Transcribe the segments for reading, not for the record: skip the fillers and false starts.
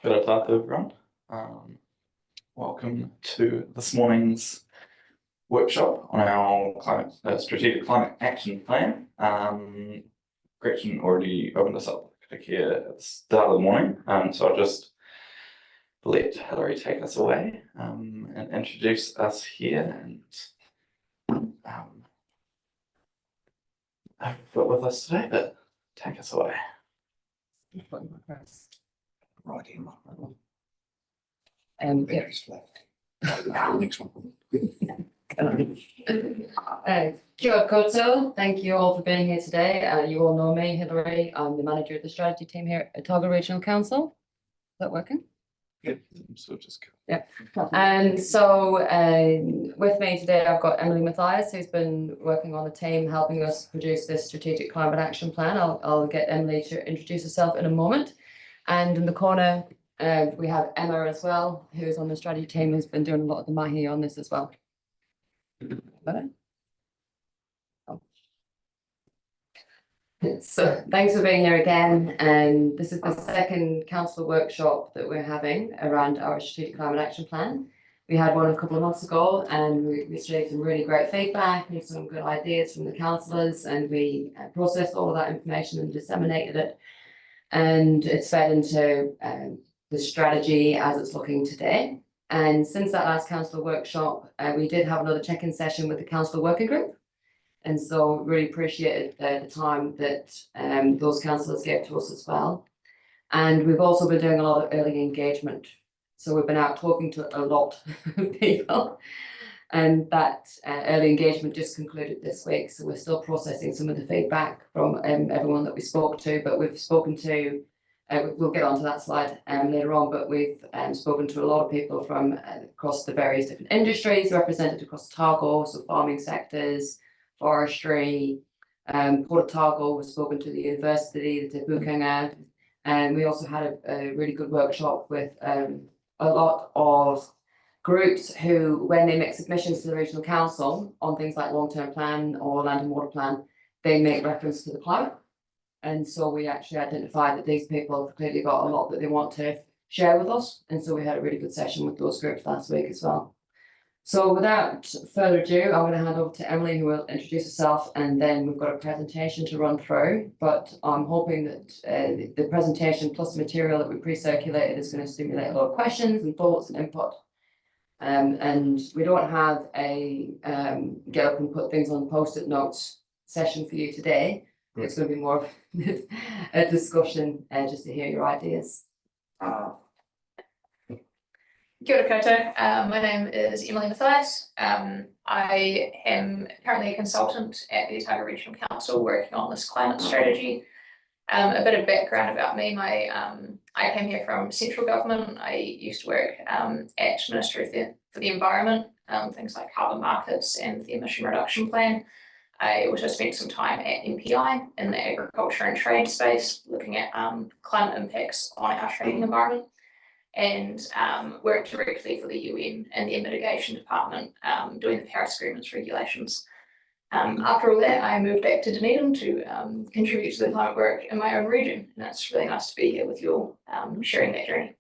Good afternoon, everyone. Welcome to this morning's workshop on our strategic climate action plan. Gretchen already opened us up here at the start of the morning, so I'll just let Hilary take us away and introduce us here, and I've got with us today, but take us away. Right in. Yeah. Next one. Kia ora koutou. Thank you all for being here today. You all know me, Hilary. I'm the manager of the strategy team here at Otago Regional Council. Is that working? Yeah, so just go. Yeah. And so with me today, I've got Emily Matthias, who's been working on the team, helping us produce this strategic climate action plan. I'll get Emily to introduce herself in a moment. And in the corner, we have Emma as well, who's on the strategy team, who's been doing a lot of the mahi on this as well. So thanks for being here again. And this is the second council workshop that we're having around our strategic climate action plan. We had one a couple of months ago, and we received some really great feedback and some good ideas from the councillors, and we processed all of that information and disseminated it. And it's fed into the strategy as it's looking today. And since that last council workshop, we did have another check-in session with the council working group. And so really appreciated the time that those councillors gave to us as well. And we've also been doing a lot of early engagement. So we've been out talking to a lot of people. And that early engagement just concluded this week. So we're still processing some of the feedback from everyone that we spoke to, but we've spoken to, we'll get onto that slide later on, but we've spoken to a lot of people from across the various different industries represented across Otago, so farming sectors, forestry, Port Otago. We've spoken to the university, the Te Pūkanga, and we also had a really good workshop with a lot of groups who, when they make submissions to the regional council on things like long-term plan or land and water plan, they make reference to the climate. And so we actually identified that these people have clearly got a lot that they want to share with us. And so we had a really good session with those groups last week as well. So without further ado, I'm going to hand over to Emily, who will introduce herself, and then we've got a presentation to run through. But I'm hoping that the presentation plus the material that we pre-circulated is going to stimulate a lot of questions and thoughts and input. And we don't have a get up and put things on post-it notes session for you today. It's going to be more of a discussion just to hear your ideas. Kia ora koutou. My name is Emily Matthias. I am currently a consultant at the Otago Regional Council working on this climate strategy. A bit of background about me. I came here from central government. I used to work at Ministry for the Environment, things like carbon markets and the emission reduction plan. I also spent some time at MPI in the agriculture and trade space, looking at climate impacts on our trading environment, and worked directly for the UN and the mitigation department, doing the Paris Agreement's regulations. After all that, I moved back to Dunedin to contribute to the climate work in my own region, and it's really nice to be here with you all, sharing that journey.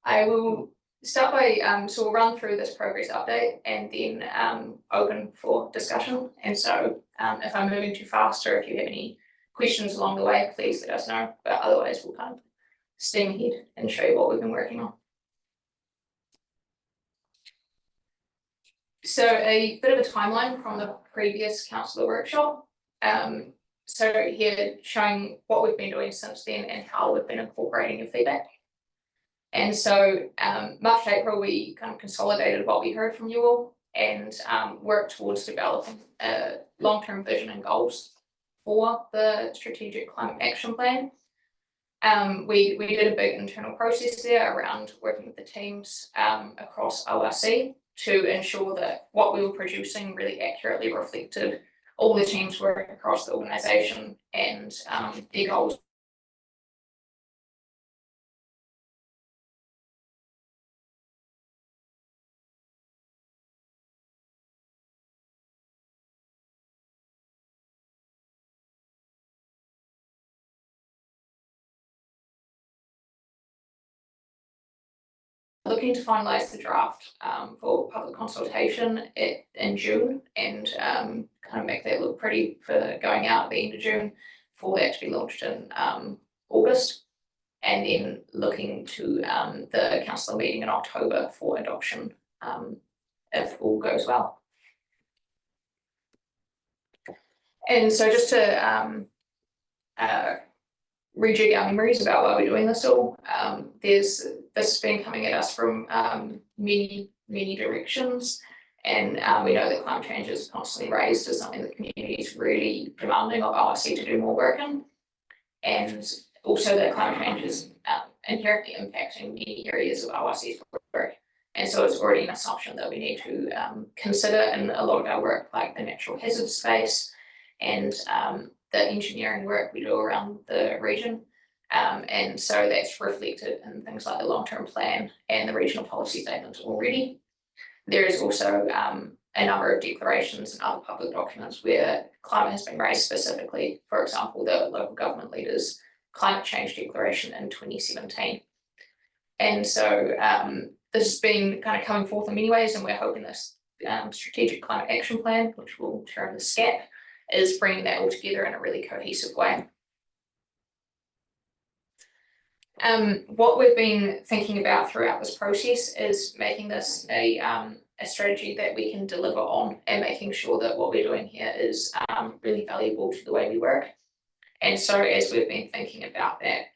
I will start by, so we'll run through this progress update and then open for discussion. And so if I'm moving too fast or if you have any questions along the way, please let us know, but otherwise we'll kind of steam ahead and show you what we've been working on. So a bit of a timeline from the previous councillor workshop. So here showing what we've been doing since then and how we've been incorporating your feedback. And so March, April, we kind of consolidated what we heard from you all and worked towards developing a long-term vision and goals for the strategic climate action plan. We did a big internal process there around working with the teams across ORC to ensure that what we were producing really accurately reflected all the teams work across the organisation and their goals. looking to finalise the draft for public consultation in June and kind of make that look pretty for going out at the end of June for that to be launched in August. And then looking to the council meeting in October for adoption if all goes well. And so just to rejig our memories about why we're doing this all, this has been coming at us from many directions, and we know that climate change is constantly raised as something the community is really demanding of ORC to do more work in, and also that climate change is inherently impacting many areas of ORC's work. And so it's already an assumption that we need to consider in a lot of our work, like the natural hazard space and the engineering work we do around the region. And so that's reflected in things like the long-term plan and the regional policy statements already. There is also a number of declarations and other public documents where climate has been raised specifically. For example, the local government leaders' climate change declaration in 2017. And so this has been kind of coming forth in many ways, and we're hoping this strategic climate action plan, which will term the SCAP, is bringing that all together in a really cohesive way. What we've been thinking about throughout this process is making this a strategy that we can deliver on, and making sure that what we're doing here is really valuable to the way we work. And so as we've been thinking about that,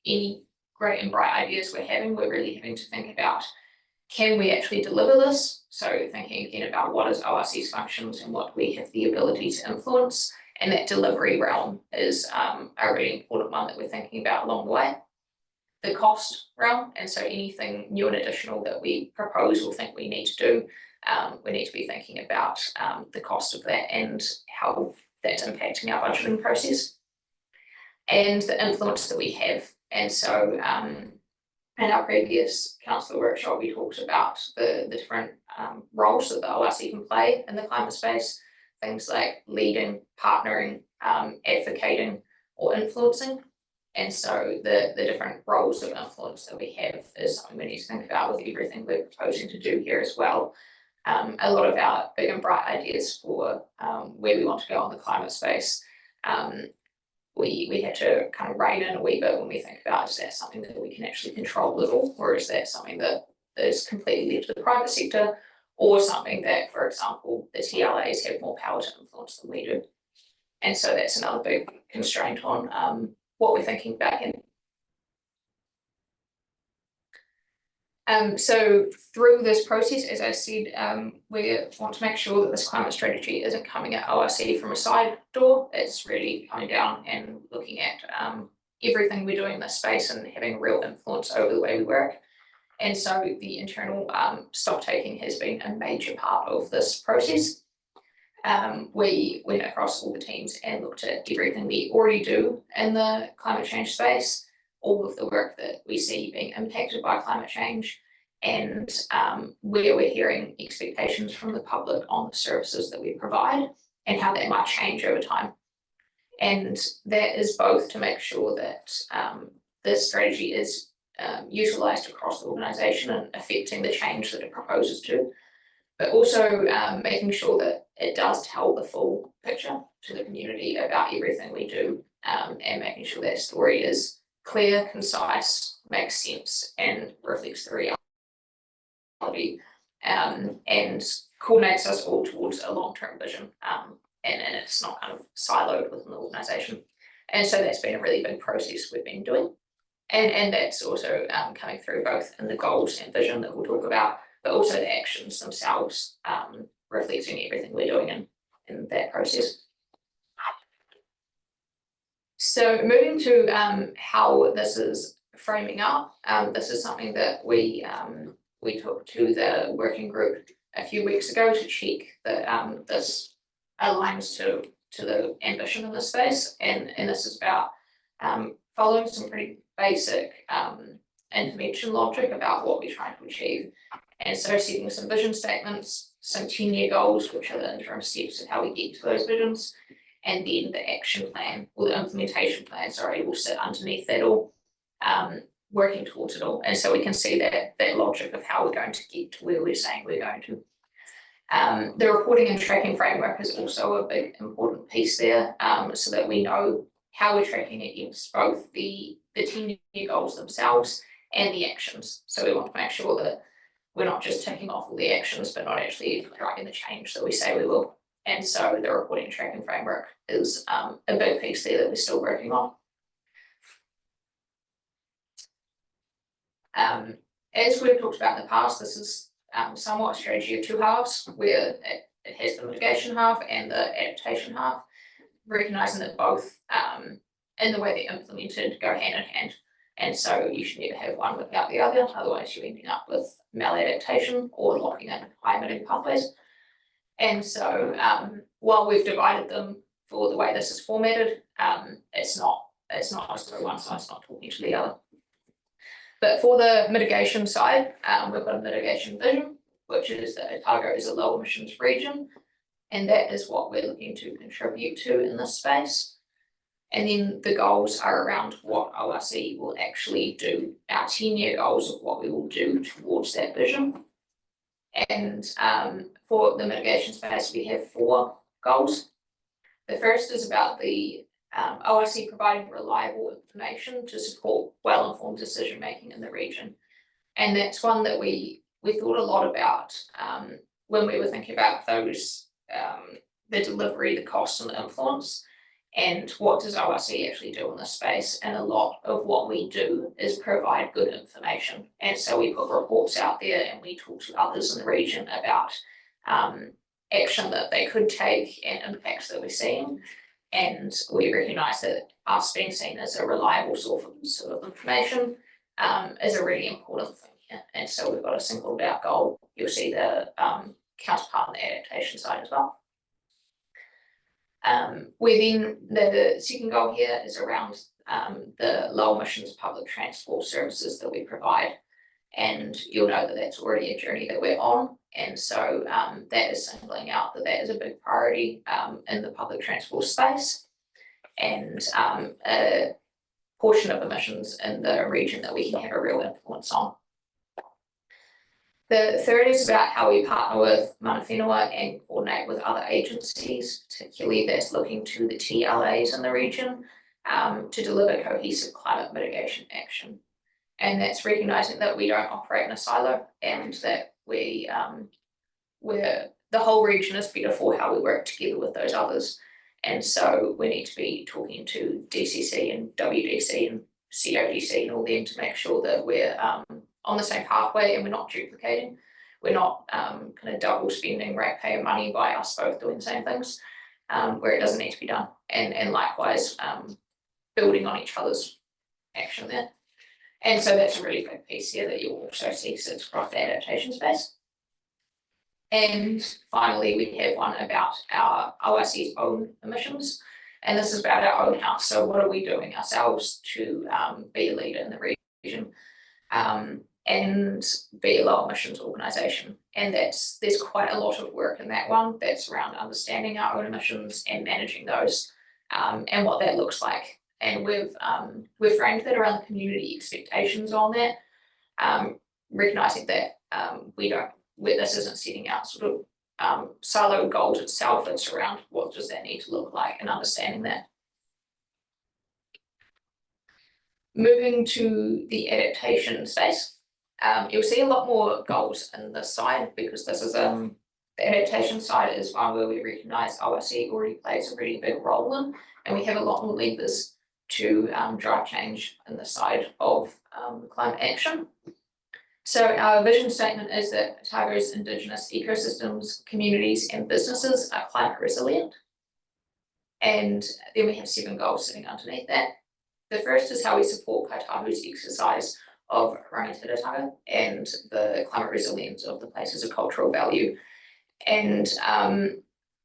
any great and bright ideas we're really having to think about, can we actually deliver this? So thinking again about what is ORC's functions and what we have the ability to influence, and that delivery realm is a really important one that we're thinking about along the way. The cost realm, and so anything new and additional that we propose or think we need to do, we need to be thinking about the cost of that and how that's impacting our budgeting process, and the influence that we have. And so in our previous council workshop, we talked about the different roles that the ORC can play in the climate space, things like leading, partnering, advocating, or influencing. And so the different roles of influence that we have is something we need to think about with everything we're proposing to do here as well. A lot of our big and bright ideas for where we want to go on the climate space, we had to kind of rein in a wee bit when we think about, is that something that we can actually control a little, or is that something that is completely left to the private sector, or something that, for example, the TLAs have more power to influence than we do. And so that's another big constraint on what we're thinking back in. So through this process, as I said, we want to make sure that this climate strategy isn't coming at ORC from a side door. It's really coming down and looking at everything we're doing in this space and having real influence over the way we work. And so the internal stock taking has been a major part of this process. We went across all the teams and looked at everything we already do in the climate change space, all of the work that we see being impacted by climate change, and where we're hearing expectations from the public on the services that we provide and how that might change over time. And that is both to make sure that this strategy is utilised across the organisation and affecting the change that it proposes to, but also making sure that it does tell the full picture to the community about everything we do, and making sure that story is clear, concise, makes sense, and reflects the reality, and coordinates us all towards a long-term vision, and it's not kind of siloed within the organisation. And so that's been a really big process we've been doing, and that's also coming through both in the goals and vision that we'll talk about, but also the actions themselves, reflecting everything we're doing in that process. So moving to how this is framing up, this is something that we took to the working group a few weeks ago to check that this aligns to the ambition in this space, and this is about following some pretty basic intervention logic about what we're trying to achieve. And so setting some vision statements, some 10-year goals, which are the interim steps of how we get to those visions, and then the action plan, or the implementation plan, sorry, will sit underneath that all. working towards it all. And so we can see that logic of how we're going to get to where we're saying we're going to. The reporting and tracking framework is also a big important piece there, so that we know how we're tracking against both the 10-year goals themselves and the actions. So we want to make sure that we're not just ticking off all the actions, but not actually driving the change that we say we will. And so the reporting and tracking framework is a big piece there that we're still working on. As we've talked about in the past, this is somewhat a strategy of two halves, where it has the mitigation half and the adaptation half, recognizing that both in the way they're implemented go hand in hand. And so you should never have one without the other, otherwise you're ending up with maladaptation or locking in high emitting pathways. And so while we've divided them for the way this is formatted, it's not just one side's not talking to the other. But for the mitigation side, we've got a mitigation vision, which is that Otago is a low emissions region, and that is what we're looking to contribute to in this space. And then the goals are around what ORC will actually do, our 10-year goals of what we will do towards that vision. And for the mitigation space, we have 4 goals. The first is about the ORC providing reliable information to support well-informed decision-making in the region. And that's one that we thought a lot about when we were thinking about those, the delivery, the cost and the influence, and what does ORC actually do in this space. And a lot of what we do is provide good information. And so we put reports out there and we talk to others in the region about action that they could take and impacts that we're seeing. And we recognise that us being seen as a reliable source of information is a really important thing here. And so we've got a singled out goal. You'll see the counterpart on the adaptation side as well. Within the second goal here is around the low emissions public transport services that we provide. And you'll know that that's already a journey that we're on. And so that is singling out that is a big priority in the public transport space, and a portion of emissions in the region that we can have a real influence on. The third is about how we partner with mana whenua and coordinate with other agencies, particularly that's looking to the TLAs in the region to deliver cohesive climate mitigation action. And that's recognising that we don't operate in a silo, and that we're the whole region is better for how we work together with those others. And so we need to be talking to DCC and WDC and CODC and all them to make sure that we're on the same pathway and we're not duplicating. We're not kind of double spending ratepayer money by us both doing the same things where it doesn't need to be done. And likewise, building on each other's action there. And so that's a really big piece here that you'll also see sits across the adaptation space. And finally, we have one about our ORC's own emissions. And this is about our own house. So what are we doing ourselves to be a leader in the region and be a low emissions organisation? And there's quite a lot of work in that one that's around understanding our own emissions and managing those and what that looks like. And we've framed that around the community expectations on that, recognising that this isn't setting out sort of silo goals itself. It's around what does that need to look like and understanding that. Moving to the adaptation space, you'll see a lot more goals in this side, because this is the adaptation side is one where we recognise ORC already plays a really big role in, and we have a lot more levers to drive change in the side of climate action. So our vision statement is that Otago's Indigenous ecosystems, communities and businesses are climate resilient. And then we have 7 goals sitting underneath that. The first is how we support Kaitahu's exercise of rangatiratanga and the climate resilience of the places of cultural value. And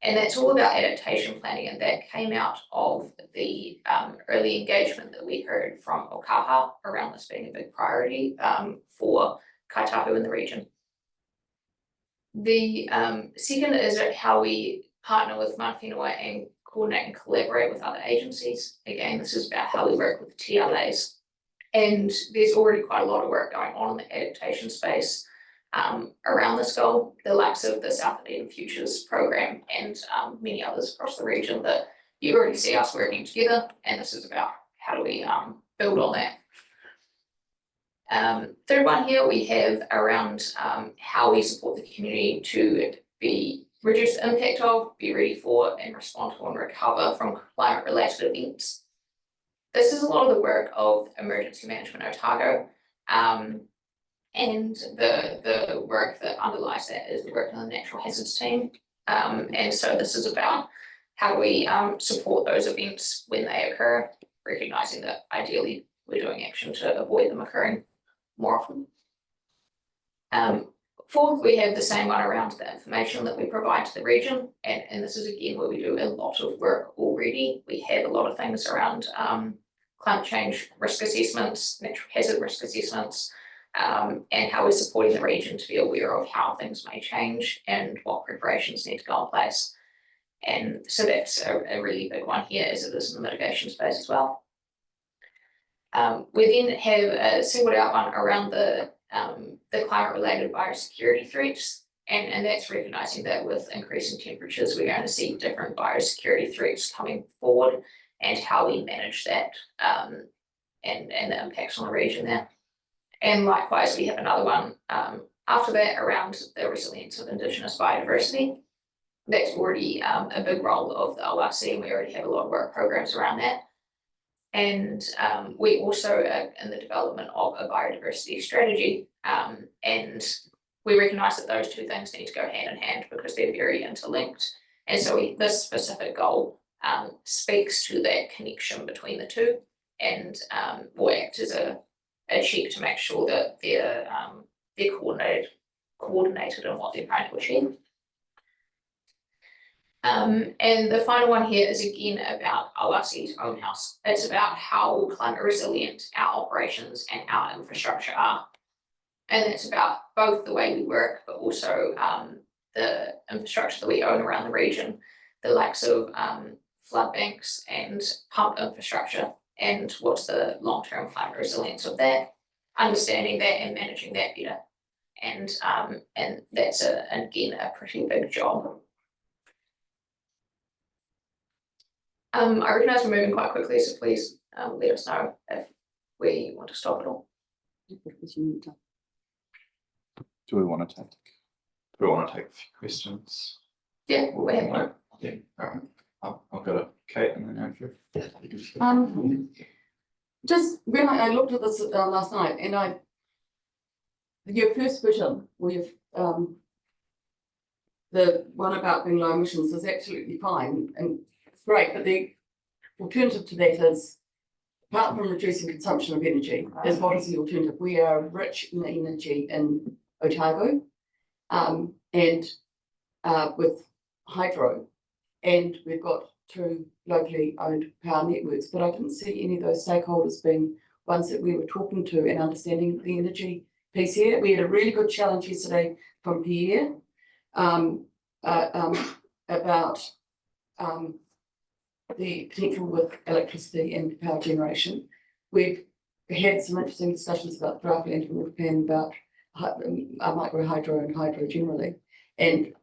that's all about adaptation planning, and that came out of the early engagement that we heard from Okaha around this being a big priority for Kaitahu in the region. The second is how we partner with mana whenua and coordinate and collaborate with other agencies. Again, this is about how we work with TLAs. And there's already quite a lot of work going on in the adaptation space around this goal, the likes of the South Dunedin Futures program and many others across the region that you already see us working together, and this is about how do we build on that. Third one here we have around how we support the community to reduce the impact of, be ready for, and respond to and recover from climate related events. This is a lot of the work of Emergency Management Otago, and the work that underlies that is the work on the Natural Hazards team. And so this is about how we support those events when they occur, recognizing that ideally we're doing action to avoid them occurring more often. Fourth, we have the same one around the information that we provide to the region, and this is again where we do a lot of work already. We have a lot of things around climate change risk assessments, natural hazard risk assessments, and how we're supporting the region to be aware of how things may change and what preparations need to go in place. And so that's a really big one here, as it is in the mitigation space as well. We then have a singled out one around the climate-related biosecurity threats, and that's recognizing that with increasing temperatures, we're going to see different biosecurity threats coming forward, and how we manage that, and the impacts on the region there. And likewise, we have another one after that around the resilience of Indigenous biodiversity. That's already a big role of the ORC, and we already have a lot of work programs around that. And we also are in the development of a biodiversity strategy, and we recognise that those two things need to go hand in hand because they're very interlinked. And so this specific goal speaks to that connection between the two, and will act as a check to make sure that they're coordinated in what they're trying to achieve. And the final one here is again about ORC's own house. It's about how climate resilient our operations and our infrastructure are. And it's about both the way we work, but also the infrastructure that we own around the region, the likes of flood banks and pump infrastructure, and what's the long-term climate resilience of that, understanding that and managing that better. And that's again a pretty big job. I recognise we're moving quite quickly, so please let us know if we want to stop at all. Do we want to take? Do we want to take questions? Yeah, we have one. Yeah, all right. I'll go to Kate and then Andrew. Just when I looked at this last night, and your first vision, with the one about being low emissions is absolutely fine and it's great, but the alternative to that is, apart from reducing consumption of energy, is what is the alternative? We are rich in energy in Otago, and with hydro, and we've got 2 locally owned power networks, but I didn't see any of those stakeholders being ones that we were talking to and understanding the energy piece here. We had a really good challenge yesterday from Pierre about the potential with electricity and power generation. We've had some interesting discussions about draft land and water plan, about micro hydro and hydro generally, and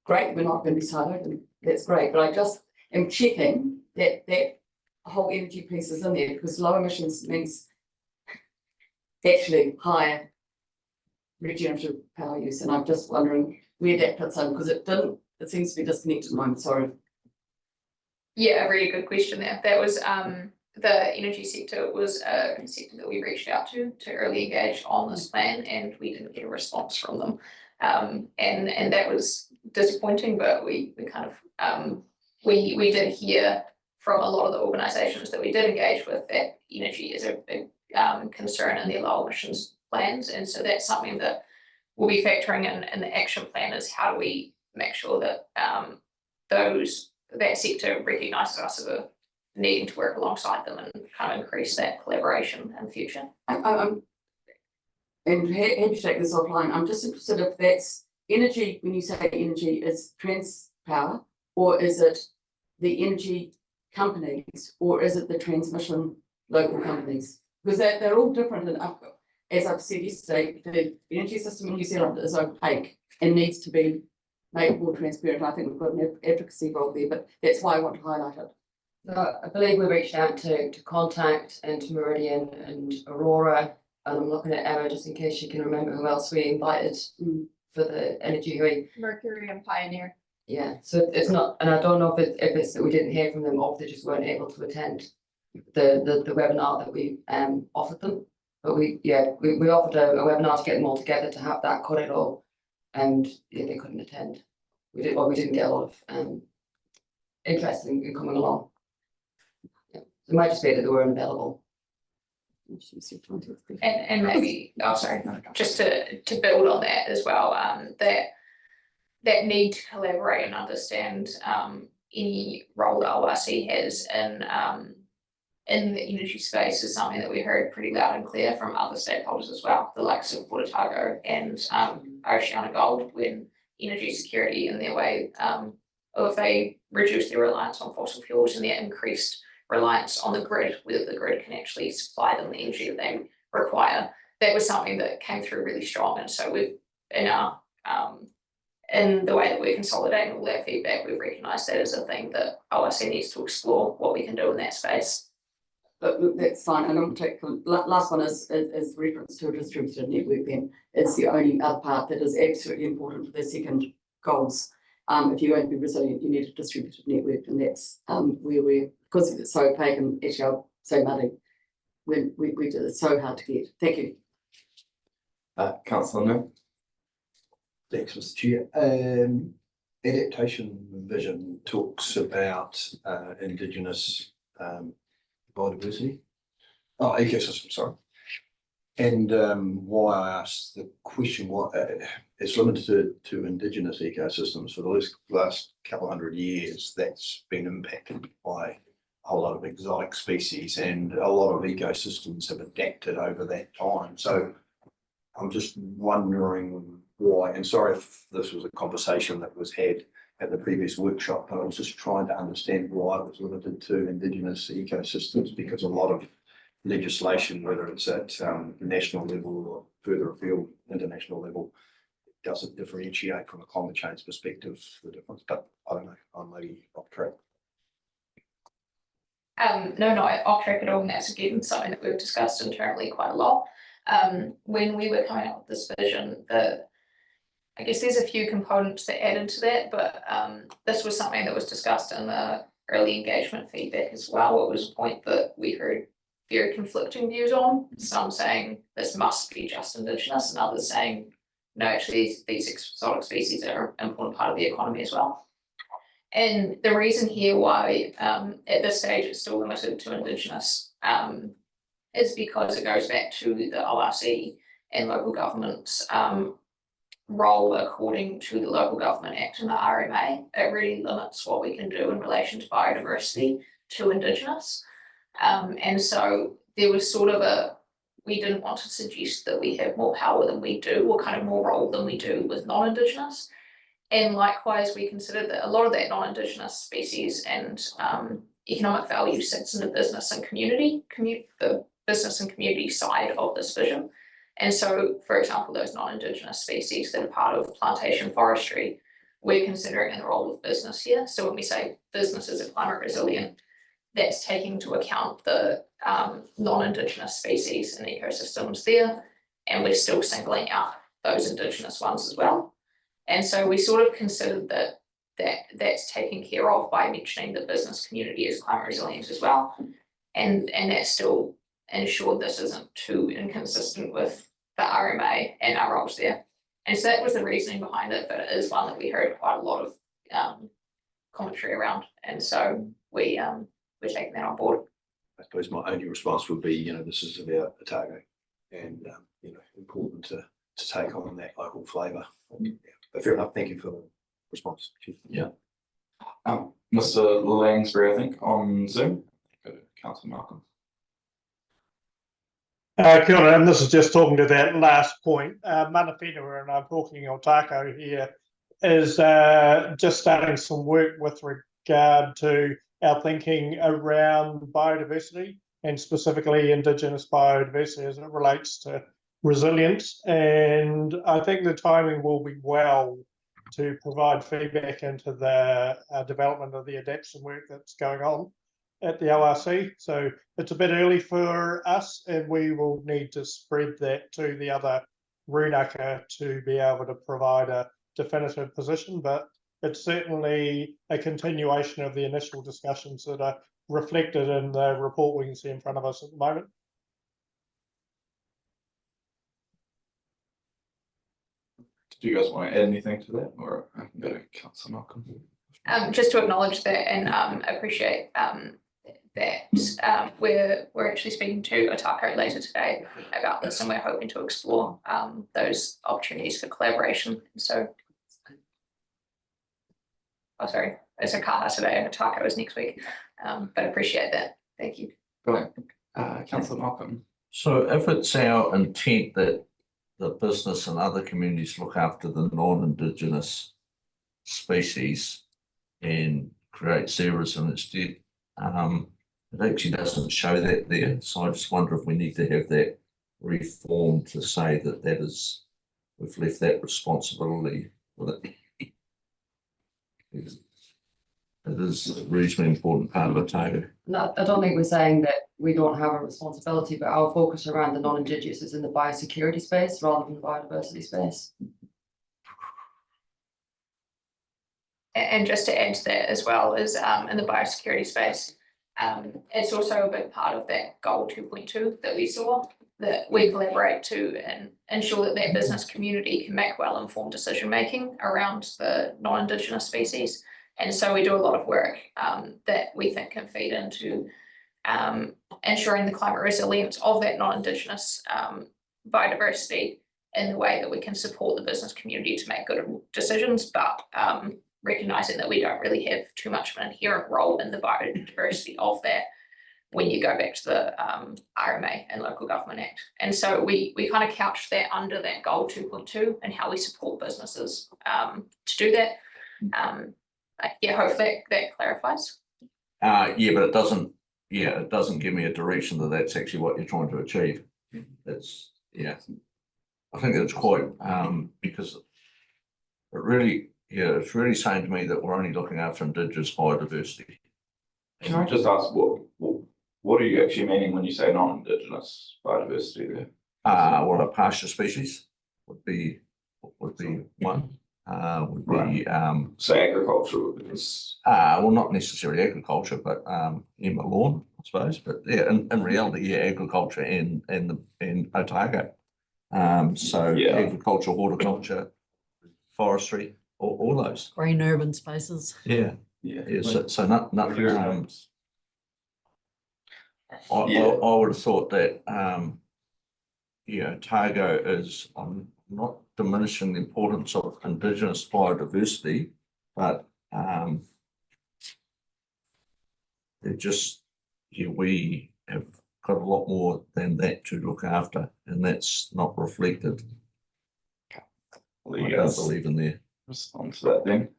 great, we're not going to be siloed, and that's great, but I just am checking that that whole energy piece is in there, because low emissions means actually higher regenerative power use, and I'm just wondering where that fits in, because it seems to be disconnected at the moment. Sorry. Yeah, a really good question there. That was the energy sector was a sector that we reached out to early engage on this plan, and we didn't get a response from them. And that was disappointing, but we kind of we did hear from a lot of the organisations that we did engage with that energy is a big concern in their low emissions plans, and so that's something that we'll be factoring in the action plan, is how do we make sure that that sector recognises us as a needing to work alongside them and kind of increase that collaboration in the future. And happy to take this offline. I'm just interested if that's energy, when you say energy, is Transpower, or is it the energy companies, or is it the transmission local companies? Because they're all different, and as I've said yesterday, the energy system in New Zealand is opaque and needs to be made more transparent. I think we've got an advocacy role there, but that's why I want to highlight it. So I believe we reached out to Contact and to Meridian and Aurora, and I'm looking at Emma just in case she can remember who else we invited for the energy hui. Mercury and Pioneer. Yeah, so it's not, and I don't know if it's that we didn't hear from them or if they just weren't able to attend the webinar that we offered them. But we offered a webinar to get them all together to have that corridor, and they couldn't attend. We didn't get a lot of interest in coming along. Yeah. It might just be that they were unavailable. And maybe, oh, sorry, just to build on that as well, that need to collaborate and understand any role that ORC has in the energy space is something that we heard pretty loud and clear from other stakeholders as well, the likes of Otago and Oceana Gold, when energy security in their way, or if they reduce their reliance on fossil fuels and their increased reliance on the grid, whether the grid can actually supply them the energy that they require. That was something that came through really strong, and so we've in the way that we're consolidating all that feedback, we've recognised that as a thing that ORC needs to explore what we can do in that space. But look, that's fine. And I'll take the last one is reference to a distributed network. Then it's the only other part that is absolutely important for the second goals. If you want to be resilient, you need a distributed network, and that's where we're, because it's so opaque and actually so muddy, we do it's so hard to get. Thank you. Councillor Moon. Thanks, Mr. Chair. Adaptation vision talks about Indigenous biodiversity. Oh, ecosystem, sorry. And why I asked the question, what it's limited to Indigenous ecosystems for the last couple hundred years. That's been impacted by a whole lot of exotic species, and a lot of ecosystems have adapted over that time. So I'm just wondering why, and sorry if this was a conversation that was had at the previous workshop, but I was just trying to understand why it was limited to Indigenous ecosystems, because a lot of legislation, whether it's at national level or further afield, international level, doesn't differentiate from a climate change perspective the difference. But I don't know, I may be off track. No, not off track at all, and that's again something that we've discussed internally quite a lot. When we were coming up with this vision, I guess there's a few components that added to that, but this was something that was discussed in the early engagement feedback as well. It was a point that we heard very conflicting views on, some saying this must be just Indigenous, and others saying, no, actually these exotic species are an important part of the economy as well. And the reason here why at this stage it's still limited to Indigenous is because it goes back to the ORC and local government's role according to the Local Government Act and the RMA. It really limits what we can do in relation to biodiversity to Indigenous. And so there was sort of we didn't want to suggest that we have more power than we do, or kind of more role than we do with non-Indigenous. And likewise, we considered that a lot of that non-Indigenous species and economic value sits in the business and community, the business and community side of this vision. And so, for example, those non-Indigenous species that are part of plantation forestry, we're considering in the role of business here. So when we say businesses are climate resilient, that's taking into account the non-Indigenous species and ecosystems there, and we're still singling out those Indigenous ones as well. And so we sort of considered that's taken care of by mentioning the business community is climate resilient as well, and that still ensured this isn't too inconsistent with the RMA and our roles there. And so that was the reasoning behind it, but it is one that we heard quite a lot of commentary around, and so we're taking that on board. I suppose my only response would be, this is about Otago, and important to take on that local flavour. But fair enough. Thank you for the response. Yeah. Mr. Langsbury, I think, on Zoom. Go to Councillor Malcolm. Kia ora, and this is just talking to that last point. Mana Whenua, and I'm talking Otago here, is just starting some work with regard to our thinking around biodiversity and specifically Indigenous biodiversity as it relates to resilience. And I think the timing will be well to provide feedback into the development of the adaptation work that's going on at the LRC. So it's a bit early for us, and we will need to spread that to the other rūnaka to be able to provide a definitive position. But it's certainly a continuation of the initial discussions that are reflected in the report we can see in front of us at the moment. Do you guys want to add anything to that, or I can go to Councillor Malcolm? Just to acknowledge that and appreciate that we're actually speaking to Otago later today about this, and we're hoping to explore those opportunities for collaboration. So, sorry, it's a kaha today, Otago is next week, but appreciate that. Thank you. Brilliant. Councillor Malcolm. So if it's our intent that the business and other communities look after the non-Indigenous species and create their resilience, it actually doesn't show that there. So I just wonder if we need to have that reformed to say that that is, we've left that responsibility with it. It is a reasonably important part of Otago. No, I don't think we're saying that we don't have a responsibility, but our focus around the non-Indigenous is in the biosecurity space rather than the biodiversity space. And just to add to that as well is in the biosecurity space, it's also a big part of that goal 2.2 that we saw, that we collaborate to and ensure that that business community can make well-informed decision-making around the non-Indigenous species. And so we do a lot of work that we think can feed into ensuring the climate resilience of that non-Indigenous biodiversity in the way that we can support the business community to make good decisions, but recognising that we don't really have too much of an inherent role in the biodiversity of that when you go back to the RMA and Local Government Act. And so we kind of couch that under that goal 2.2 and how we support businesses to do that. Yeah, hopefully that clarifies. Yeah, but it doesn't give me a direction that that's actually what you're trying to achieve. It's, yeah, I think it's quite, because it really, it's really saying to me that we're only looking after Indigenous biodiversity. Can I just ask what are you actually meaning when you say non-Indigenous biodiversity there? Well, a pasture species would be one. Would be So agriculture is well, not necessarily agriculture, but lawn, I suppose. But yeah, in reality, yeah, agriculture and Otago. So Yeah. agriculture, horticulture, forestry, all those. Green urban spaces. Yeah, yeah. So nothing. I would have thought that Otago is not diminishing the importance of Indigenous biodiversity, but they're just, we have got a lot more than that to look after, and that's not reflected. Well, I you don't guys believe in there. respond to that then.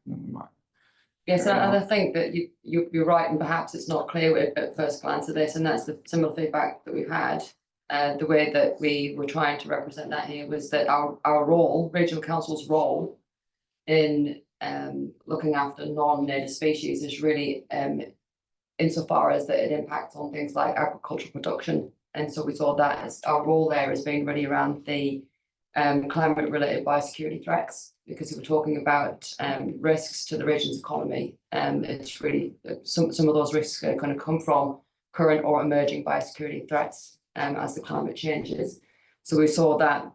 Yes, and I think that you're right, and perhaps it's not clear at first glance of this, and that's the similar feedback that we've had. The way that we were trying to represent that here was that our role, Regional Council's role in looking after non-native species is really insofar as that it impacts on things like agricultural production. And so we saw that as our role there as being really around the climate-related biosecurity threats, because we were talking about risks to the region's economy. It's really some of those risks are going to come from current or emerging biosecurity threats as the climate changes. So we saw that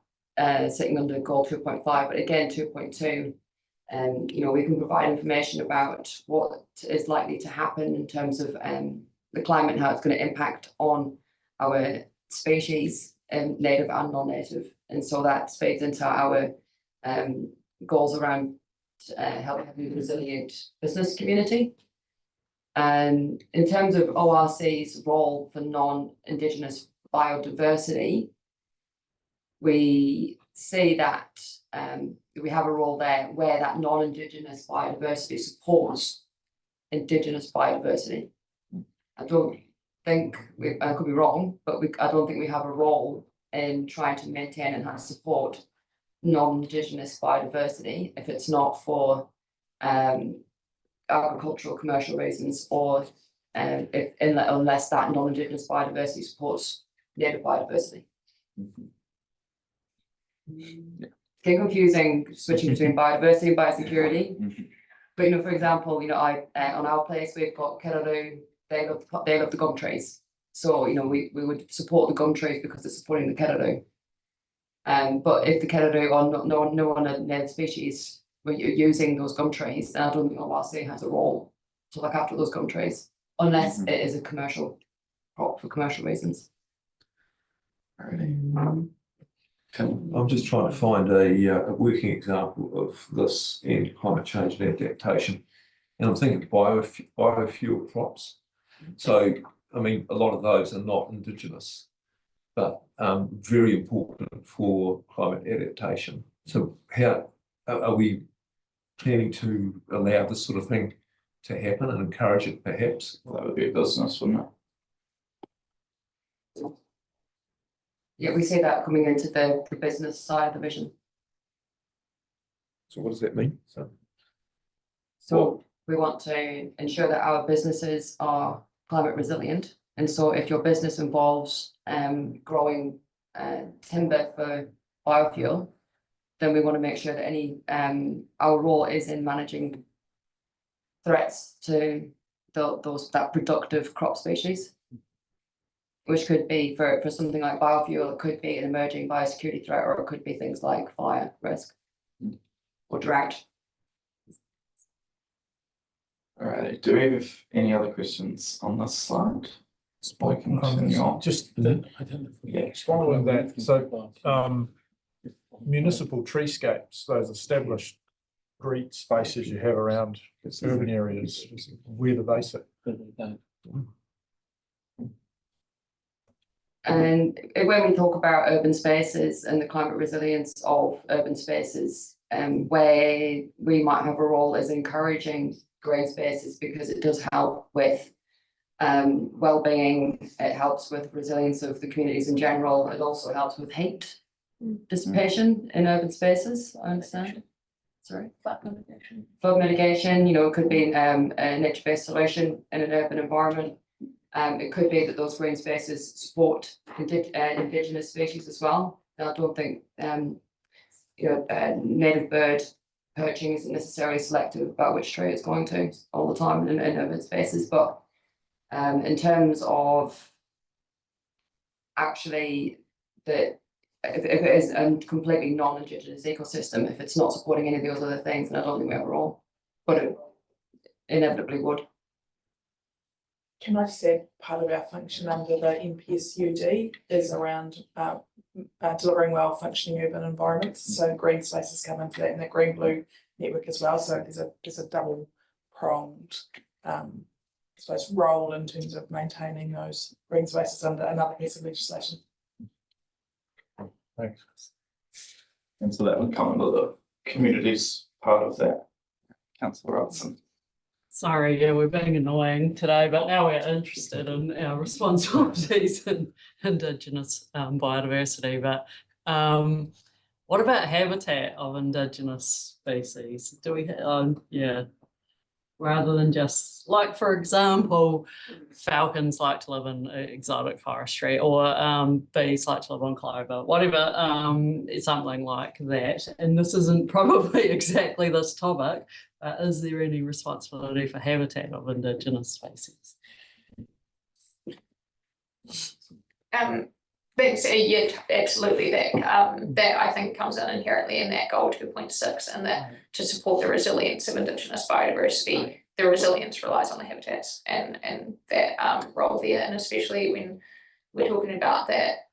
sitting under goal 2.5, but again 2.2, we can provide information about what is likely to happen in terms of the climate and how it's going to impact on our species, native and non-native. And so that feeds into our goals around helping a resilient business community. And in terms of ORC's role for non-Indigenous biodiversity, we see that we have a role there where that non-Indigenous biodiversity supports Indigenous biodiversity. I don't think, I could be wrong, but I don't think we have a role in trying to maintain and support non-Indigenous biodiversity if it's not for agricultural, commercial reasons, or unless that non-Indigenous biodiversity supports native biodiversity. Getting confusing switching between biodiversity and biosecurity. But for example, I on our place we've got Kirraroo, they love the gum trees. So we would support the gum trees because they're supporting the Kirraroo. But if the Kirraroo or no one native species were using those gum trees, then I don't think ORC has a role to look after those gum trees, unless it is a commercial crop for commercial reasons. I'm just trying to find a working example of this in climate change and adaptation. And I'm thinking biofuel crops. So, I mean, a lot of those are not Indigenous, but very important for climate adaptation. So how are we planning to allow this sort of thing to happen and encourage it perhaps? Well, that would be a business, wouldn't it? Yeah, we see that coming into the business side of the vision. So what does that mean? So we want to ensure that our businesses are climate resilient. And so if your business involves growing timber for biofuel, then we want to make sure that our role is in managing threats to that productive crop species, which could be for something like biofuel, it could be an emerging biosecurity threat, or it could be things like fire risk or drought. All right, do we have any other questions on this slide? Spoken Just following that, so municipal treescapes, those established green spaces you have around urban areas, where do they sit? And when we talk about urban spaces and the climate resilience of urban spaces, where we might have a role is encouraging green spaces, because it does help with well-being, it helps with resilience of the communities in general, it also helps with heat dissipation in urban spaces, I understand. Sorry? Flood mitigation. Flood mitigation, it could be a nature-based solution in an urban environment. It could be that those green spaces support Indigenous species as well. Now, I don't think native bird perching isn't necessarily selective about which tree it's going to all the time in urban spaces, but in terms of actually if it is a completely non-Indigenous ecosystem, if it's not supporting any of those other things, then I don't think we have a role, but it inevitably would. Can I just add, part of our function under the NPSUD is around delivering well functioning urban environments. So green spaces come into that, and the green blue network as well. So there's a double pronged I suppose role in terms of maintaining those green spaces under another piece of legislation. Thanks. And so that would come under the communities part of that, Councillor Robertson. Sorry, yeah, we're being annoying today, but now we're interested in our responsibilities in Indigenous biodiversity. But what about habitat of Indigenous species? Do we have, rather than just, like, for example, falcons like to live in exotic forestry, or bees like to live on clover, whatever, something like that. And this isn't probably exactly this topic, but is there any responsibility for habitat of Indigenous species? Thanks, yeah, absolutely. That I think comes in inherently in that goal 2.6, and that to support the resilience of Indigenous biodiversity, the resilience relies on the habitats and that role there, and especially when we're talking about that,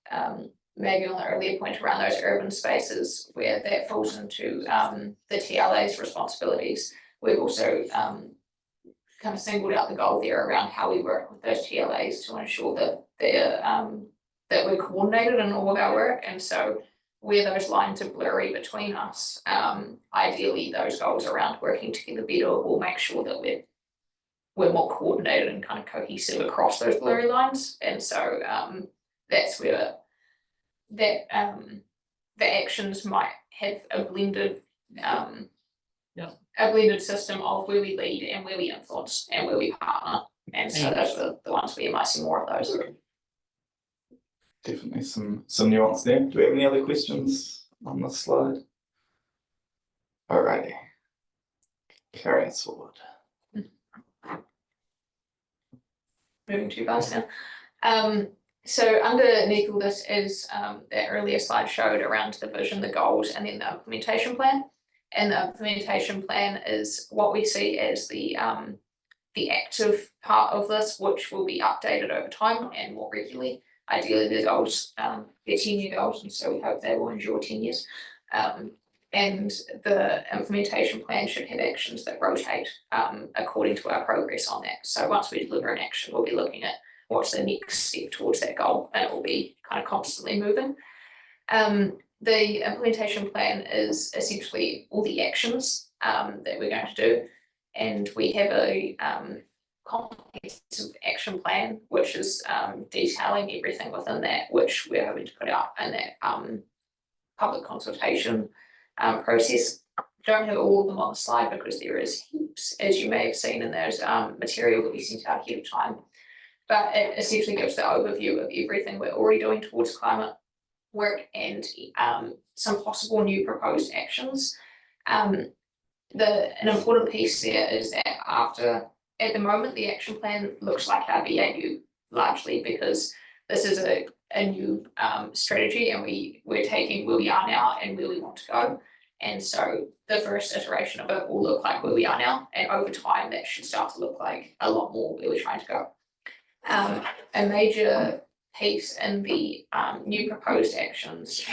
maybe on the earlier point around those urban spaces where that falls into the TLA's responsibilities. We've also kind of singled out the goal there around how we work with those TLAs to ensure that they're that we're coordinated in all of our work. And so where those lines are blurry between us, ideally those goals around working together better will make sure that we're more coordinated and kind of cohesive across those blurry lines. And so that's where that the actions might have a blended a blended system of where we lead and where we influence and where we partner. And so those are the ones where you might see more of those. Definitely some nuance there. Do we have any other questions on this slide? Alrighty. Carry us forward. Moving too fast now. So underneath all this is that earlier slide showed around the vision, the goals, and then the implementation plan. And the implementation plan is what we see as the active part of this, which will be updated over time and more regularly. Ideally, the goals, they're 10-year goals, and so we hope they will endure 10 years. And the implementation plan should have actions that rotate according to our progress on that. So once we deliver an action, we'll be looking at what's the next step towards that goal, and it will be kind of constantly moving. The implementation plan is essentially all the actions that we're going to do, and we have a comprehensive action plan, which is detailing everything within that, which we're hoping to put out in that public consultation process. Don't have all of them on the slide because there is heaps, as you may have seen in those material that we sent out ahead of time. But it essentially gives the overview of everything we're already doing towards climate work and some possible new proposed actions. An important piece there is that at the moment, the action plan looks like our BAU largely, because this is a new strategy, and we're taking where we are now and where we want to go. And so the first iteration of it will look like where we are now, and over time that should start to look like a lot more where we're trying to go. A major piece in the new proposed actions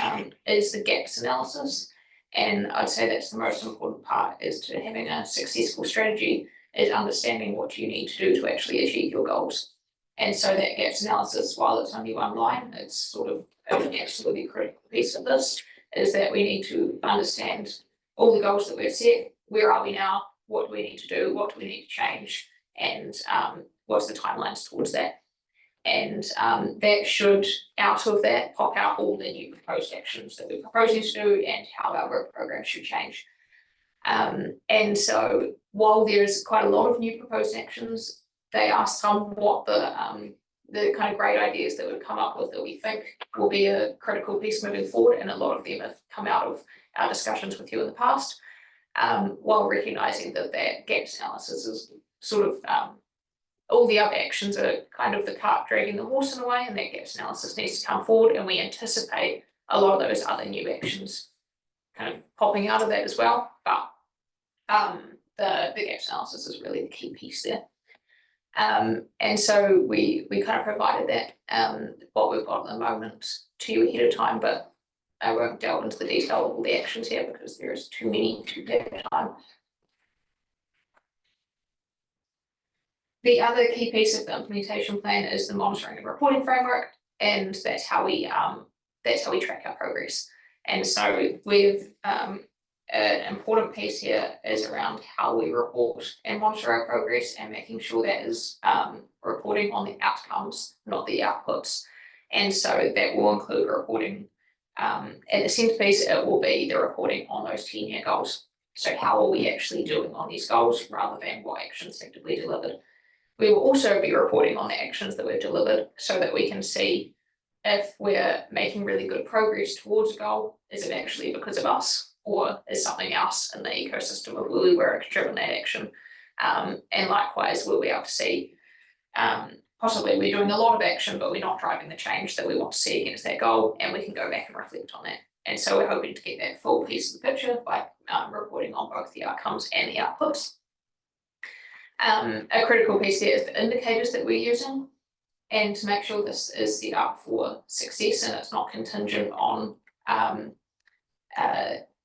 is the gaps analysis, and I'd say that's the most important part, is to having a successful strategy is understanding what you need to do to actually achieve your goals. And so that gaps analysis, while it's only one line, it's sort of an absolutely critical piece of this, is that we need to understand all the goals that we've set, where are we now, what do we need to do, what do we need to change, and what's the timelines towards that. And that should, out of that, pop out all the new proposed actions that we're proposing to do and how our work program should change. And so while there's quite a lot of new proposed actions, they are somewhat the kind of great ideas that we've come up with that we think will be a critical piece moving forward, and a lot of them have come out of our discussions with you in the past, while recognising that gaps analysis is sort of all the other actions are kind of the cart dragging the horse in a way, and that gaps analysis needs to come forward, and we anticipate a lot of those other new actions kind of popping out of that as well. But the gaps analysis is really the key piece there. And so we kind of provided that what we've got at the moment to you ahead of time, but I won't delve into the detail of all the actions here because there's too many to take time. The other key piece of the implementation plan is the monitoring and reporting framework, and that's how we track our progress. And so we've an important piece here is around how we report and monitor our progress, and making sure that is reporting on the outcomes, not the outputs. And so that will include reporting at the centerpiece, it will be the reporting on those 10-year goals. So how are we actually doing on these goals rather than what actions have to be delivered. We will also be reporting on the actions that we've delivered so that we can see if we're making really good progress towards a goal. Is it actually because of us, or is something else in the ecosystem of where we work driven that action? And likewise, we'll be able to see possibly we're doing a lot of action, but we're not driving the change that we want to see against that goal, and we can go back and reflect on that. And so we're hoping to get that full piece of the picture by reporting on both the outcomes and the outputs. A critical piece there is the indicators that we're using, and to make sure this is set up for success and it's not contingent on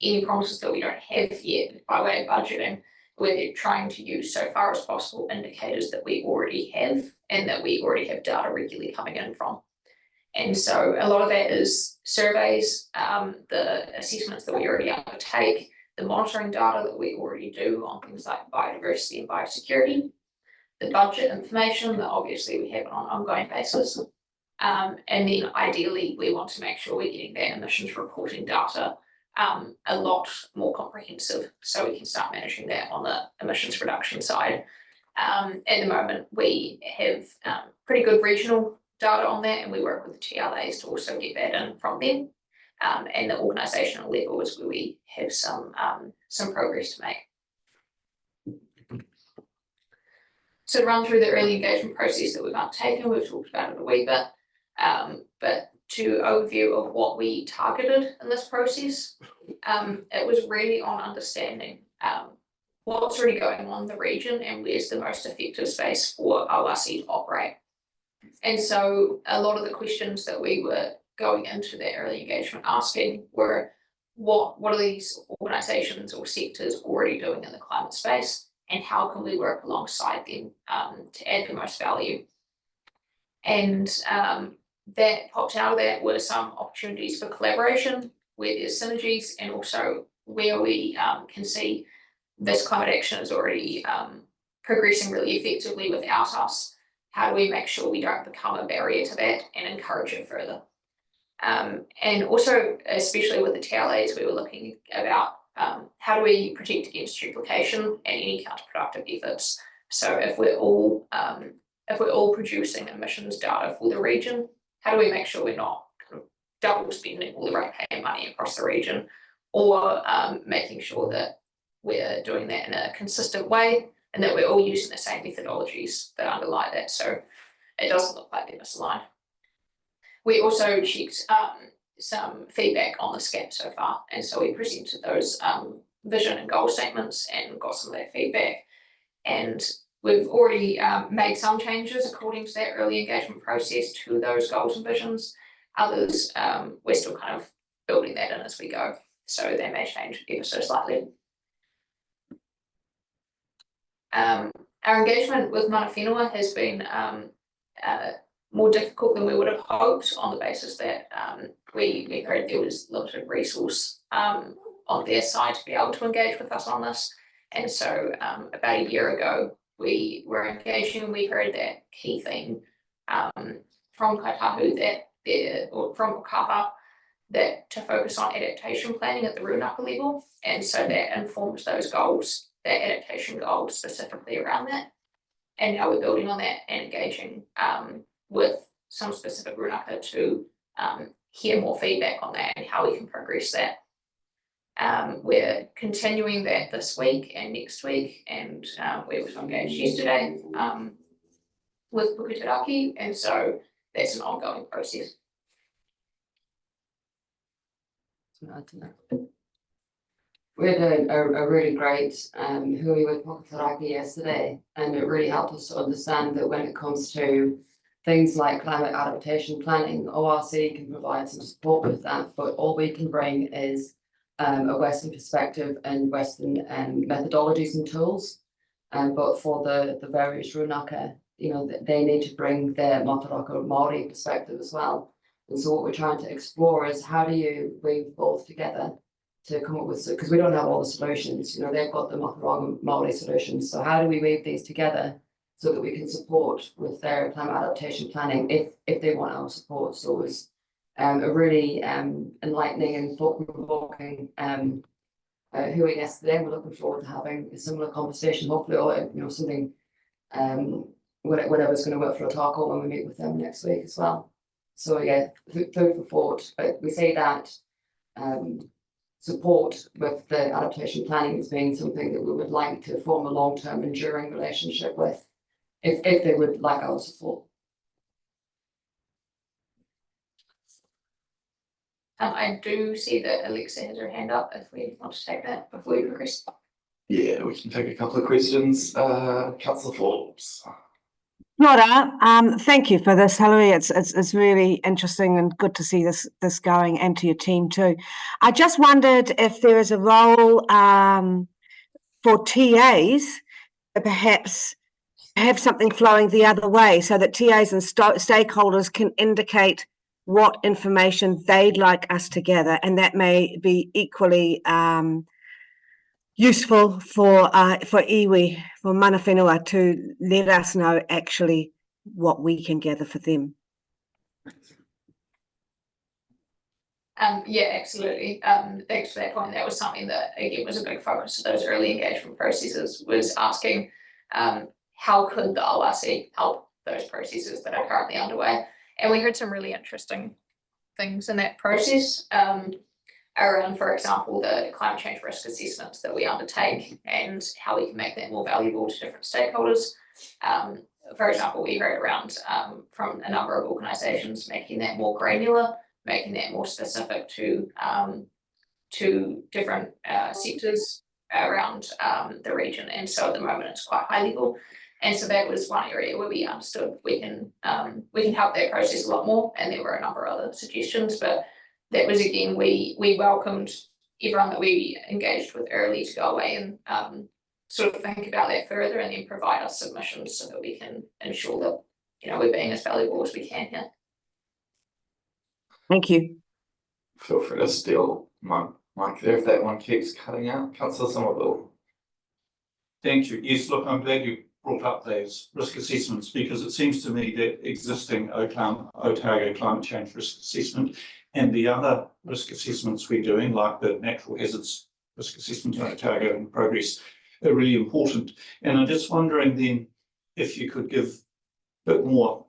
any promises that we don't have yet by way of budgeting. We're trying to use, so far as possible, indicators that we already have and that we already have data regularly coming in from. And so a lot of that is surveys, the assessments that we already undertake, the monitoring data that we already do on things like biodiversity and biosecurity, the budget information that obviously we have on an ongoing basis. And then ideally, we want to make sure we're getting that emissions reporting data a lot more comprehensive, so we can start managing that on the emissions reduction side. At the moment, we have pretty good regional data on that, and we work with the TLAs to also get that in from them. And the organisational level is where we have some progress to make. So to run through the early engagement process that we've undertaken, we've talked about it a wee bit, but to overview of what we targeted in this process, it was really on understanding what's really going on in the region and where's the most effective space for ORC to operate. And so a lot of the questions that we were going into the early engagement asking were, what are these organisations or sectors already doing in the climate space, and how can we work alongside them to add the most value? And that popped out of that were some opportunities for collaboration where there's synergies, and also where we can see this climate action is already progressing really effectively without us. How do we make sure we don't become a barrier to that and encourage it further? And also, especially with the TLAs, we were looking about how do we protect against duplication and any counterproductive efforts. So if we're all producing emissions data for the region, how do we make sure we're not kind of double spending all the ratepaying money across the region, or making sure that we're doing that in a consistent way and that we're all using the same methodologies that underlie that, so it doesn't look like they're misaligned. We also checked some feedback on the SCAP so far, and so we presented those vision and goal statements and got some of that feedback. And we've already made some changes according to that early engagement process to those goals and visions. Others, we're still kind of building that in as we go, so they may change ever so slightly. Our engagement with Mana Whenua has been more difficult than we would have hoped, on the basis that we heard there was limited resource on their side to be able to engage with us on this. And so about a year ago, we were engaging, and we heard that key theme from Kaitahu from Okaha, that to focus on adaptation planning at the Rūnaka level. And so that informs those goals, that adaptation goals specifically around that. And now we're building on that and engaging with some specific Rūnaka to hear more feedback on that and how we can progress that. We're continuing that this week and next week, and we were engaged yesterday with Puketeraki, and so that's an ongoing process. We had a really great hui with Puketeraki yesterday, and it really helped us to understand that when it comes to things like climate adaptation planning, ORC can provide some support with that, but all we can bring is a Western perspective and Western methodologies and tools. But for the various Rūnaka, they need to bring their Mataraka Māori perspective as well. And so what we're trying to explore is, how do you weave both together to come up with, because we don't have all the solutions, they've got the Mataraka Māori solutions. So how do we weave these together so that we can support with their climate adaptation planning if they want our support? So it was a really enlightening and thought-provoking hui yesterday. We're looking forward to having a similar conversation, hopefully, or something, whatever's going to work for Otago when we meet with them next week as well. So yeah, food for thought. But we say that support with the adaptation planning as being something that we would like to form a long-term enduring relationship with, if they would like our support. I do see that Alexa has her hand up, if we want to take that before we progress. Yeah, we can take a couple of questions. Councillor Forbes. Nora, thank you for this, Hilary. It's really interesting and good to see this going, and to your team too. I just wondered if there is a role for TAs to perhaps have something flowing the other way, so that TAs and stakeholders can indicate what information they'd like us to gather, and that may be equally useful for iwi, for mana whenua to let us know actually what we can gather for them. Yeah, absolutely. Thanks for that point. That was something that again was a big focus of those early engagement processes, was asking how could the ORC help those processes that are currently underway. And we heard some really interesting things in that process around, for example, the climate change risk assessments that we undertake and how we can make that more valuable to different stakeholders. For example, we heard around from a number of organisations making that more granular, making that more specific to different sectors around the region. And so at the moment it's quite high level. And so that was one area where we understood we can help that process a lot more. And there were a number of other suggestions, but that was, again, we welcomed everyone that we engaged with early to go away and sort of think about that further and then provide us submissions so that we can ensure that, you know, we're being as valuable as we can here. Thank you. Feel free to steal my mic there if that one keeps cutting out. Councillor Somerville. Thank you. Yes, look, I'm glad you brought up those risk assessments, because it seems to me that existing Otago climate change risk assessment and the other risk assessments we're doing, like the natural hazards risk assessment in Otago in progress, are really important. And I'm just wondering then if you could give a bit more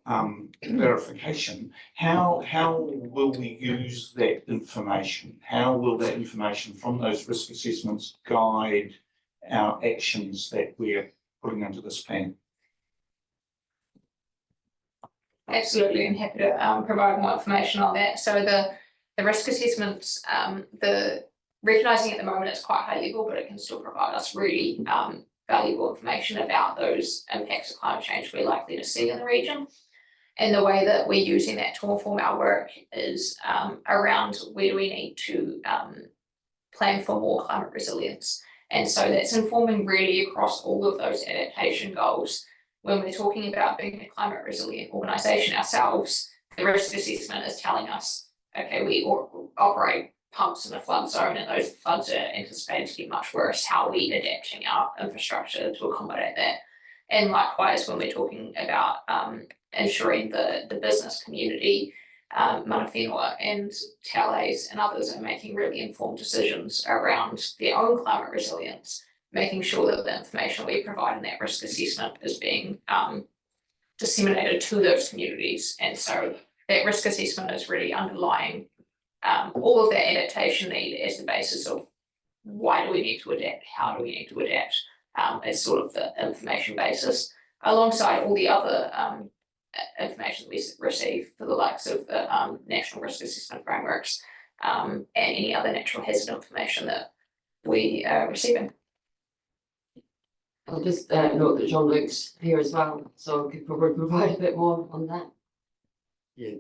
clarification. How will we use that information? How will that information from those risk assessments guide our actions that we're putting into this plan? Absolutely, and happy to provide more information on that. So the risk assessments, the recognising at the moment it's quite high level, but it can still provide us really valuable information about those impacts of climate change we're likely to see in the region. And the way that we're using that to inform our work is around where do we need to plan for more climate resilience. And so that's informing really across all of those adaptation goals. When we're talking about being a climate resilient organisation ourselves, the risk assessment is telling us, okay, we operate pumps in a flood zone and those floods are anticipated to get much worse. How are we adapting our infrastructure to accommodate that? And likewise, when we're talking about ensuring the business community, mana whenua and te alaes and others are making really informed decisions around their own climate resilience, making sure that the information we provide in that risk assessment is being disseminated to those communities. And so that risk assessment is really underlying all of that adaptation need as the basis of why do we need to adapt, how do we need to adapt, as sort of the information basis, alongside all the other information we receive for the likes of the national risk assessment frameworks and any other natural hazard information that we are receiving. I'll just note that Jean-Luc's here as well, so could probably provide a bit more on that. Yeah,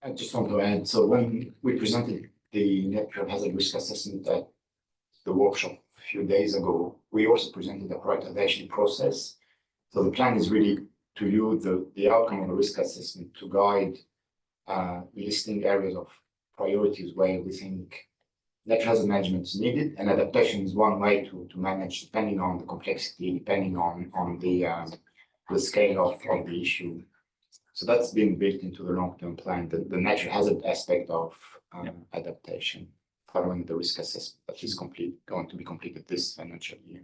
I just want to add, so when we presented the natural hazard risk assessment at the workshop a few days ago, we also presented the prioritization process. So the plan is really to use the outcome of the risk assessment to guide listing areas of priorities where we think natural hazard management is needed, and adaptation is one way to manage, depending on the complexity, depending on the scale of the issue. So that's being built into the long-term plan, the natural hazard aspect of adaptation, following the risk assessment that is going to be completed this financial year.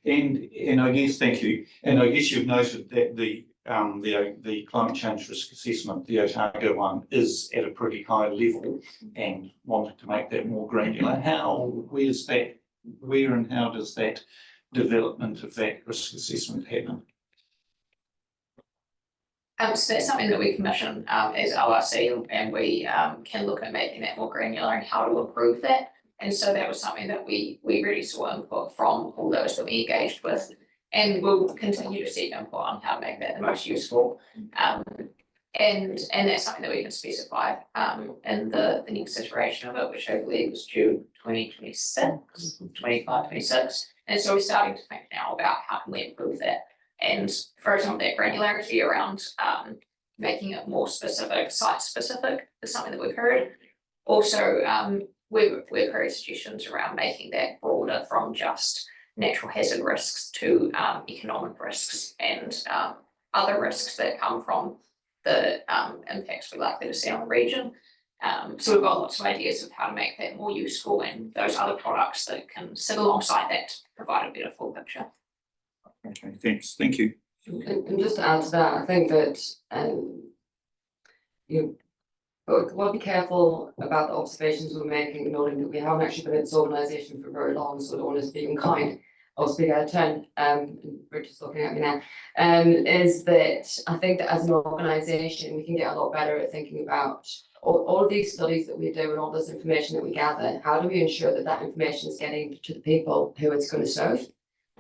And I guess, thank you. And I guess you've noted that the climate change risk assessment, the Otago one, is at a pretty high level and wanted to make that more granular. Where and how does that development of that risk assessment happen? So that's something that we commission as ORC, and we can look at making that more granular and how to improve that. And so that was something that we really saw input from all those that we engaged with, and we'll continue to seek input on how to make that the most useful. And that's something that we can specify in the next iteration of it, which I believe is due 2026, 25, 26. And so we're starting to think now about how can we improve that. And for example, that granularity around making it more specific, site specific is something that we've heard. Also, we've heard suggestions around making that broader from just natural hazard risks to economic risks and other risks that come from the impacts we're likely to see on the region. So we've got lots of ideas of how to make that more useful and those other products that can sit alongside that to provide a better full picture. Okay, thanks, thank you. And just to add to that, I think that you we'll be careful about the observations we're making, noting that we haven't actually been in this organisation for very long, so I don't want to speak unkind or speak out of turn. And Bridget's looking at me now. Is that I think that as an organisation we can get a lot better at thinking about all of these studies that we do and all this information that we gather. How do we ensure that that information is getting to the people who it's going to serve,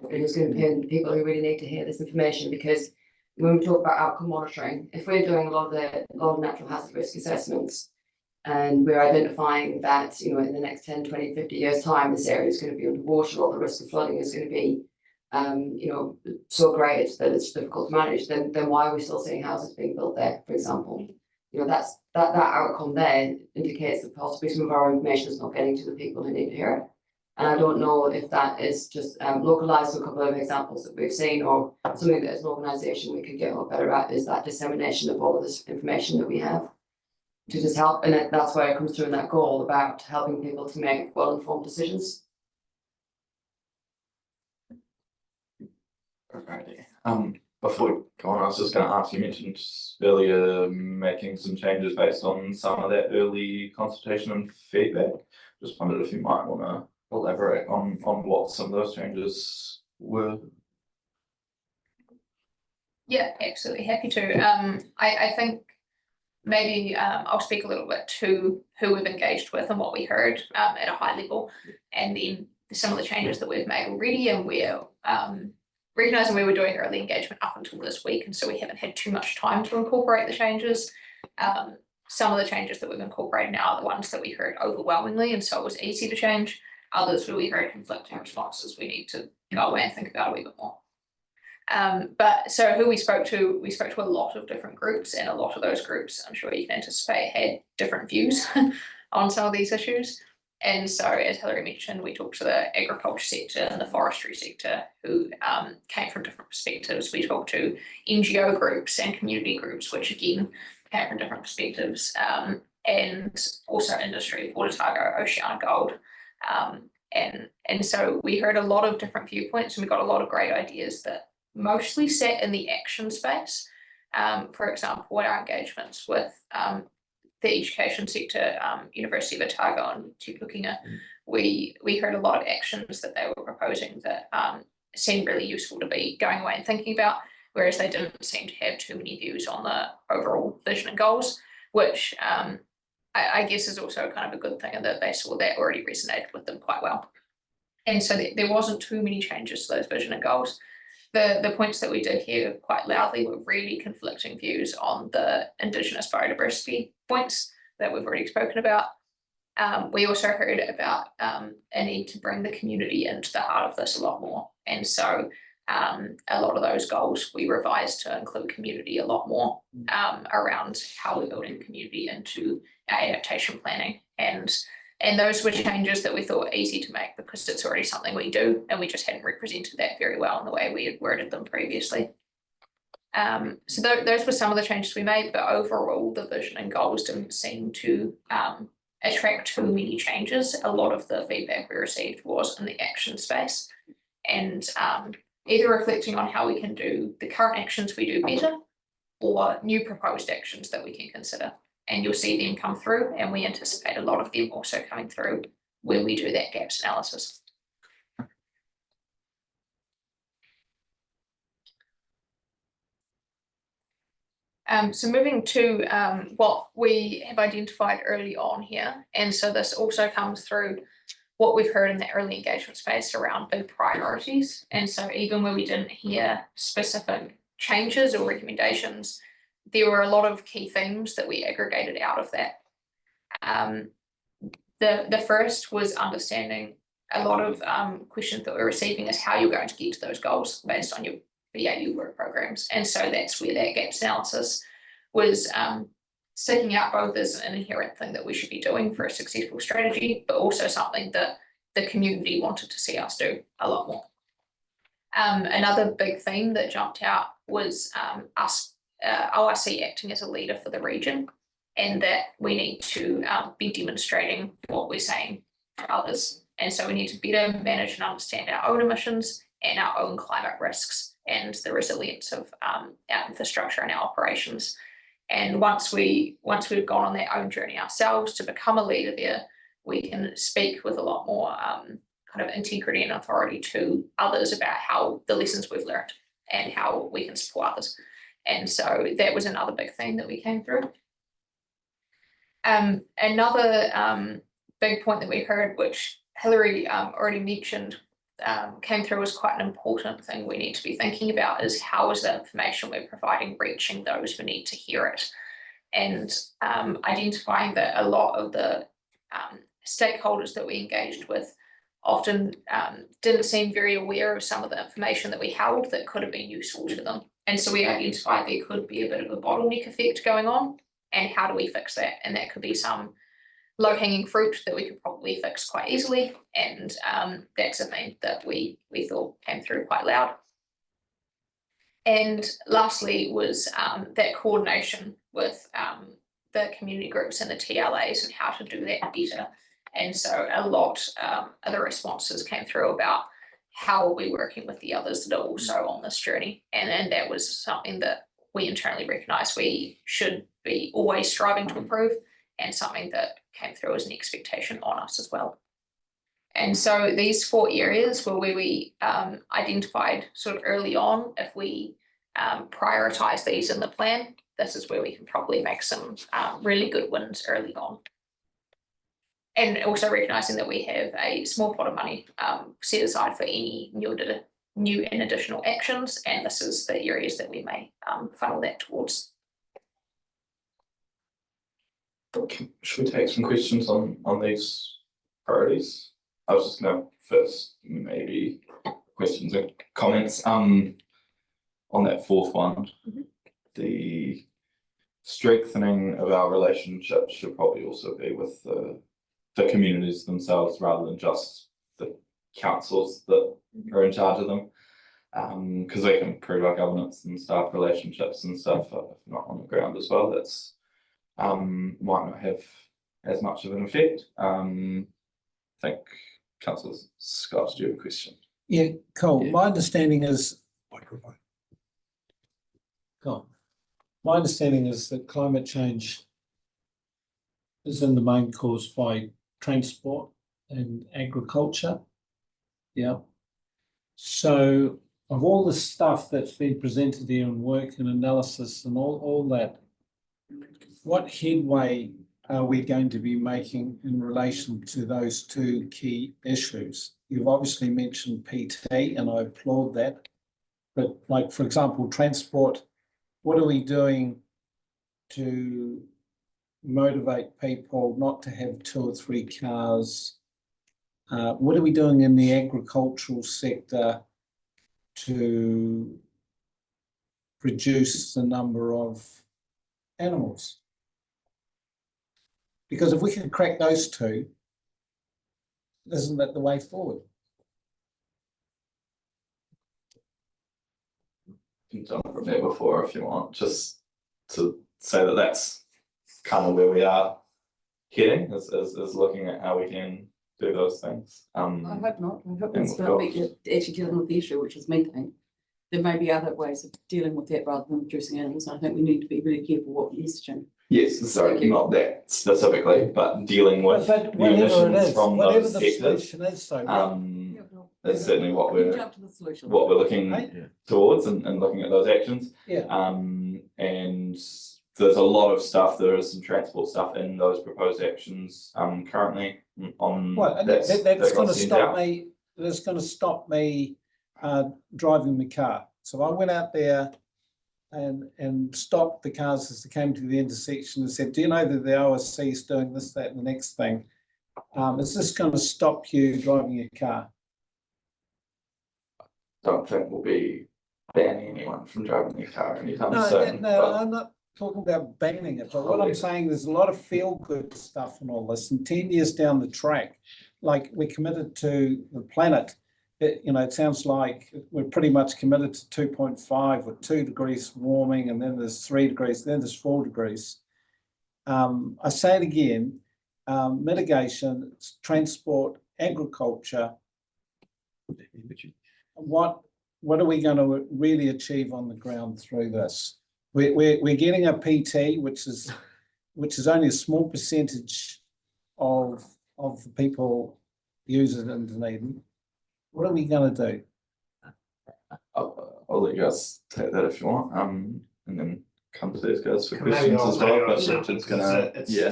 and who's going to be the people who really need to hear this information? Because when we talk about outcome monitoring, if we're doing a lot of natural hazard risk assessments and we're identifying that, you know, in the next 10, 20, 50 years time, this area is going to be underwater, or the risk of flooding is going to be, you know, so great that it's difficult to manage, then why are we still seeing houses being built there, for example? You know, that outcome there indicates that possibly some of our information is not getting to the people who need to hear it. And I don't know if that is just localized to a couple of examples that we've seen, or something that as an organisation we could get a lot better at, is that dissemination of all of this information that we have to just help. And that's where it comes through in that goal about helping people to make well-informed decisions. Okay. Before we go on, I was just going to ask, you mentioned earlier making some changes based on some of that early consultation and feedback. Just wondered if you might want to elaborate on what some of those changes were. Yeah, absolutely happy to. I think maybe I'll speak a little bit to who we've engaged with and what we heard at a high level, and then some of the changes that we've made already, and we're recognising we were doing early engagement up until this week, and so we haven't had too much time to incorporate the changes. Some of the changes that we've incorporated now are the ones that we heard overwhelmingly, and so it was easy to change. Others where we heard conflicting responses, we need to go away and think about a wee bit more. But so who we spoke to a lot of different groups, and a lot of those groups, I'm sure you can anticipate, had different views on some of these issues. And so, as Hilary mentioned, we talked to the agriculture sector and the forestry sector, who came from different perspectives. We talked to NGO groups and community groups, which again came from different perspectives, and also industry, Otago, OceanaGold. And so we heard a lot of different viewpoints, and we got a lot of great ideas that mostly sat in the action space. For example, in our engagements with the education sector, University of Otago and Te Pukenga, we heard a lot of actions that they were proposing that seemed really useful to be going away and thinking about, whereas they didn't seem to have too many views on the overall vision and goals, which I guess is also kind of a good thing, in that they saw that already resonated with them quite well. And so there wasn't too many changes to those vision and goals. The points that we did hear quite loudly were really conflicting views on the Indigenous biodiversity points that we've already spoken about. We also heard about a need to bring the community into the heart of this a lot more. And so a lot of those goals we revised to include community a lot more around how we're building community into our adaptation planning. And those were changes that we thought were easy to make, because it's already something we do, and we just hadn't represented that very well in the way we had worded them previously. So those were some of the changes we made, but overall the vision and goals didn't seem to attract too many changes. A lot of the feedback we received was in the action space, and either reflecting on how we can do the current actions we do better, or new proposed actions that we can consider. And you'll see them come through, and we anticipate a lot of them also coming through when we do that gaps analysis. So moving to what we have identified early on here, and so this also comes through what we've heard in the early engagement space around big priorities. And so even when we didn't hear specific changes or recommendations, there were a lot of key themes that we aggregated out of that. The first was understanding a lot of questions that we're receiving is how you're going to get to those goals based on your BAU work programs. And so that's where that gaps analysis was sticking out both as an inherent thing that we should be doing for a successful strategy, but also something that the community wanted to see us do a lot more. Another big theme that jumped out was ORC acting as a leader for the region, and that we need to be demonstrating what we're saying to others. And so we need to better manage and understand our own emissions and our own climate risks and the resilience of our infrastructure and our operations. And once we've gone on that own journey ourselves to become a leader there, we can speak with a lot more kind of integrity and authority to others about how the lessons we've learned and how we can support others. And so that was another big thing that we came through. Another big point that we heard, which Hilary already mentioned, came through as quite an important thing we need to be thinking about, is how is the information we're providing reaching those who need to hear it, and identifying that a lot of the stakeholders that we engaged with often didn't seem very aware of some of the information that we held that could have been useful to them. And so we identified there could be a bit of a bottleneck effect going on, and how do we fix that? And that could be some low-hanging fruit that we could probably fix quite easily, and that's a thing that we thought came through quite loud. And lastly was that coordination with the community groups and the TLAs and how to do that better. And so a lot of the responses came through about how are we working with the others that are also on this journey, and that was something that we internally recognise we should be always striving to improve, and something that came through as an expectation on us as well. And so these 4 areas were where we identified sort of early on, if we prioritise these in the plan, this is where we can probably make some really good wins early on. And also recognising that we have a small pot of money set aside for any new and additional actions, and this is the areas that we may funnel that towards. Should we take some questions on these priorities? I was just gonna first maybe questions and comments on that 4th one. The strengthening of our relationships should probably also be with the communities themselves rather than just the councils that are in charge of them, because they can improve our governance and staff relationships and stuff, if not on the ground as well. That's might not have as much of an effect. I think Councillor Scott, do you have a question? Yeah, cool. My understanding is my understanding is that climate change is in the main caused by transport and agriculture. Yeah. So of all the stuff that's been presented here in work and analysis and all that, what headway are we going to be making in relation to those 2 key issues? You've obviously mentioned PT, and I applaud that. But like, for example, transport, what are we doing to motivate people not to have 2 or 3 cars? What are we doing in the agricultural sector to reduce the number of animals? Because if we can crack those 2, isn't that the way forward? You've done it from there before if you want, just to say that that's kind of where we are heading, is looking at how we can do those things. I hope not. I hope and it's we've about got- actually dealing with the issue, which is methane. There may be other ways of dealing with that rather than reducing animals. I think we need to be really careful what we're messaging. Yes, sorry, not that specifically, but dealing with But the whatever it emissions is, from whatever those the sectors. solution is, so That's certainly what We we're jump to the solution. looking towards and looking at those actions. Yeah. And there's a lot of stuff, there is some transport stuff in those proposed actions currently on. Well, and that's that's got going to sent stop out. me. That's going to stop me driving the car. So I went out there and stopped the cars as they came to the intersection and said, "Do you know that the OSC is doing this, that, and the next thing? Is this going to stop you driving your car?" Don't think we'll be banning anyone from driving their car anytime No, soon. no, but I'm not. talking about banning it, but what I'm saying, there's a lot of feel-good stuff and all this, and 10 years down the track, like we're committed to the planet. It sounds like we're pretty much committed to 2.5 or 2 degrees warming, and then there's 3 degrees, then there's 4 degrees. I say it again, mitigation, transport, agriculture. What are we going to really achieve on the ground through this? We're getting a PT, which is only a small percentage of the people use it in Dunedin. What are we going to do? I'll let you guys take that if you want, and then come to these guys for Maybe questions I'll- as well, maybe I'll but jump Richard's in, 'cause gonna, it's- yeah.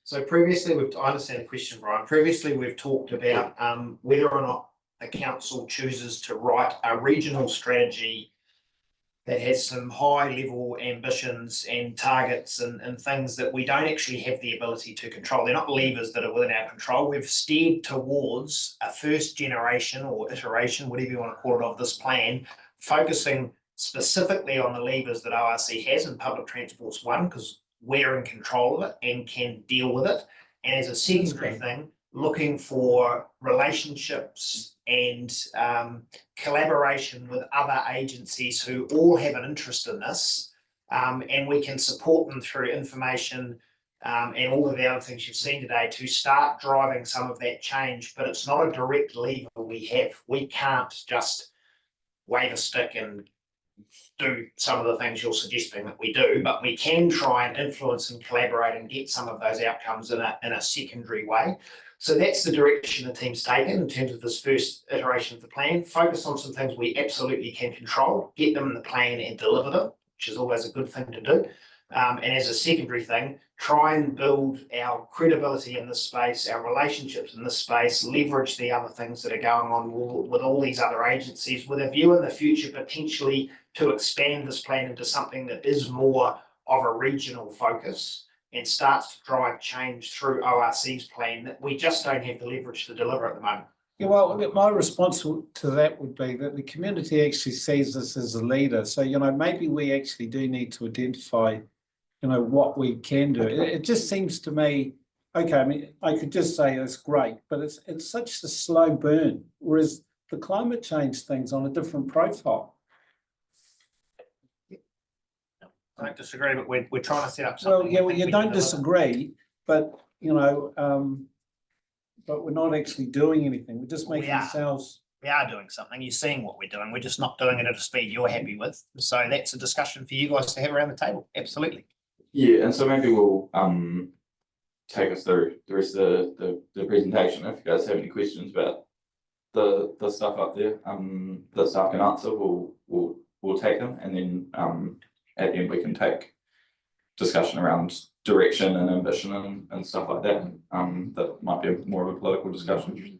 So previously, I understand the question, Brian. Previously, we've talked about whether or not the council chooses to write a regional strategy that has some high level ambitions and targets and things that we don't actually have the ability to control. They're not levers that are within our control. We've steered towards a first generation or iteration, whatever you want to call it, of this plan, focusing specifically on the levers that ORC has, and public transport's one, because we're in control of it and can deal with it. And as a secondary thing, looking for relationships and collaboration with other agencies who all have an interest in this, and we can support them through information and all of the other things you've seen today to start driving some of that change. But it's not a direct lever we have. We can't just wave a stick and do some of the things you're suggesting that we do, but we can try and influence and collaborate and get some of those outcomes in a secondary way. So that's the direction the team's taken in terms of this first iteration of the plan. Focus on some things we absolutely can control, get them in the plan and deliver them, which is always a good thing to do. And as a secondary thing, try and build our credibility in this space, our relationships in this space, leverage the other things that are going on with all these other agencies, with a view in the future potentially to expand this plan into something that is more of a regional focus and starts to drive change through ORC's plan that we just don't have the leverage to deliver at the moment. Yeah, well, my response to that would be that the community actually sees this as a leader. So, maybe we actually do need to identify, what we can do. It just seems to me, okay, I mean, I could just say it's great, but it's such a slow burn, whereas the climate change thing's on a different profile. I don't disagree, but we're trying to set up Well, something. yeah, well, you don't disagree, but, but we're not actually doing anything. We're just making ourselves. We are doing something. You're seeing what we're doing. We're just not doing it at a speed you're happy with. So that's a discussion for you guys to have around the table. Absolutely. Yeah, and so maybe we'll take us through the rest of the presentation. If you guys have any questions about the stuff up there, that staff can answer, we'll take them, and then at the end we can take discussion around direction and ambition and stuff like that. That might be more of a political discussion.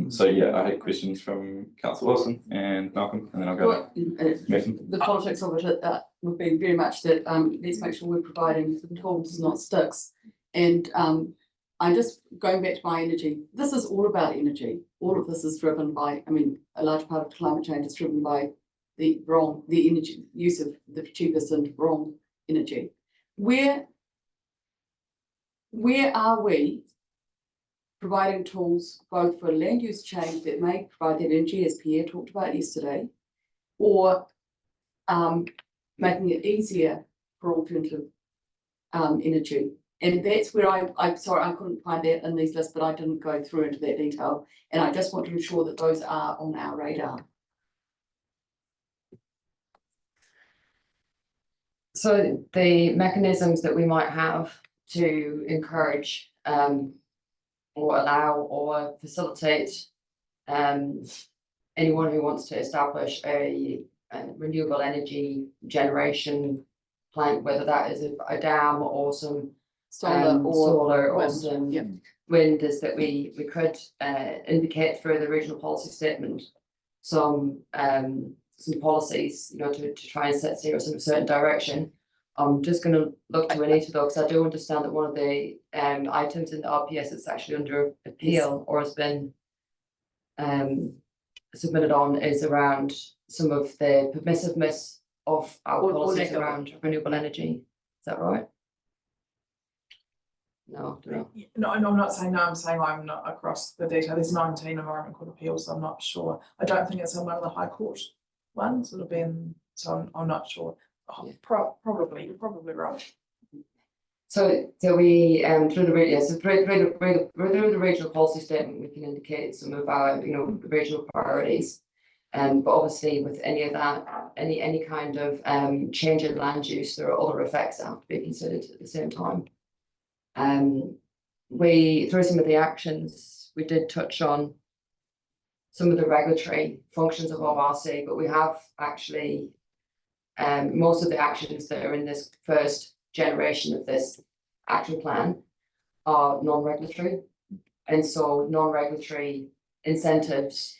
So yeah, I had questions from Councillor Wilson and Malcolm, and then I'll go to Nathan. The politics of it would be very much that let's make sure we're providing tools, not sticks. And I'm just going back to my energy. This is all about energy. All of this is driven by, a large part of climate change is driven by the energy use of the cheapest and wrong energy. Where are we providing tools both for land use change that may provide that energy, as Pierre talked about yesterday, or making it easier for alternative energy? And that's where I'm sorry, I couldn't find that in these lists, but I didn't go through into that detail. And I just want to ensure that those are on our radar. So the mechanisms that we might have to encourage or allow or facilitate anyone who wants to establish a renewable energy generation plant, whether that is a dam or some solar or wind. some wind, is that we could indicate through the regional policy statement some policies, to try and set steer us in a certain direction. I'm just going to look to Anita though, because I do understand that one of the items in the RPS that's actually under appeal or has been submitted on is around some of the permissiveness of our policies around renewable energy. that right? No, no. No, I'm not saying no, I'm saying I'm not across the detail. There's 19 Environment Court appeals, so I'm not sure. I don't think it's on one of the High Court ones. It'll be in, so I'm not sure. Oh, probably, you're probably right. So we through the regional policy statement, we can indicate some of our regional priorities. But obviously with any of that, any kind of change in land use, there are other effects that have to be considered at the same time. We through some of the actions, we did touch on some of the regulatory functions of ORC, but we have actually most of the actions that are in this first generation of this action plan are non-regulatory, and so non-regulatory incentives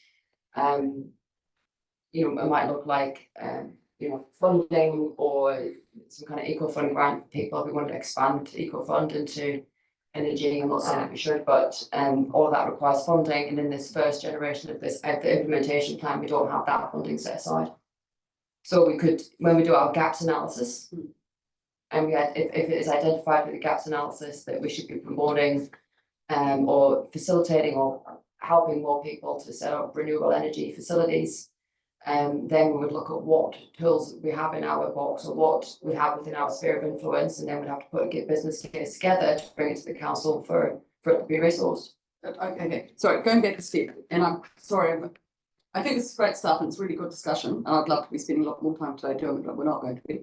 it might look like funding or some kind of eco-fund grant for people. We want to expand eco-fund into energy. I'm not saying that we should, but all of that requires funding, and in this first generation of this the implementation plan, we don't have that funding set aside. So we could, when we do our gaps analysis, and we had, if it is identified with the gaps analysis that we should be promoting or facilitating or helping more people to set up renewable energy facilities, then we would look at what tools we have in our box or what we have within our sphere of influence, and then we'd have to put a business case together to bring it to the council for it to be resourced. Okay, sorry, going back a step, and I'm sorry, but I think this is great stuff and it's really good discussion, and I'd love to be spending a lot more time today doing it, but we're not going to be.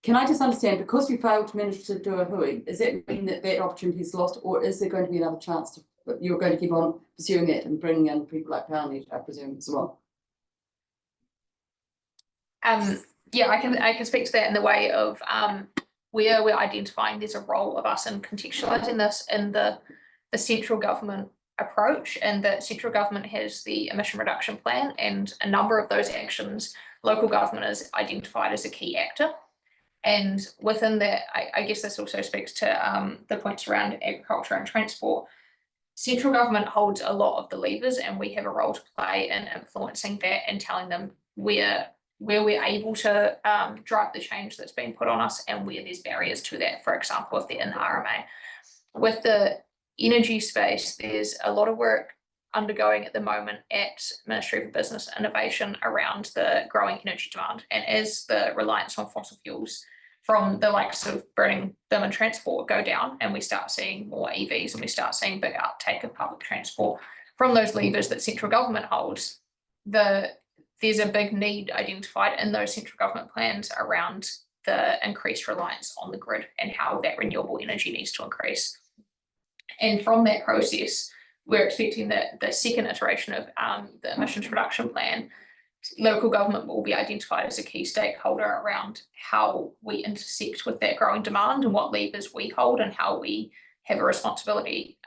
Can I just understand, because we failed to manage to do a hui, does that mean that that opportunity is lost, or is there going to be another chance to, you're going to keep on pursuing that and bringing in people like Powernet, I presume, as well? Yeah, I can speak to that in the way of where we're identifying there's a role of us in contextualizing this in the central government approach, and that central government has the emission reduction plan, and a number of those actions local government is identified as a key actor. And within that, I guess this also speaks to the points around agriculture and transport. Central government holds a lot of the levers, and we have a role to play in influencing that and telling them where we're able to drive the change that's been put on us and where there's barriers to that, for example, if they're in the RMA. With the energy space, there's a lot of work undergoing at the moment at Ministry for Business Innovation around the growing energy demand, and as the reliance on fossil fuels from the likes of burning them in transport go down, and we start seeing more EVs and we start seeing bigger uptake of public transport from those levers that central government holds, there's a big need identified in those central government plans around the increased reliance on the grid and how that renewable energy needs to increase. And from that process, we're expecting that the second iteration of the emissions reduction plan, local government will be identified as a key stakeholder around how we intersect with that growing demand and what levers we hold and how we have a responsibility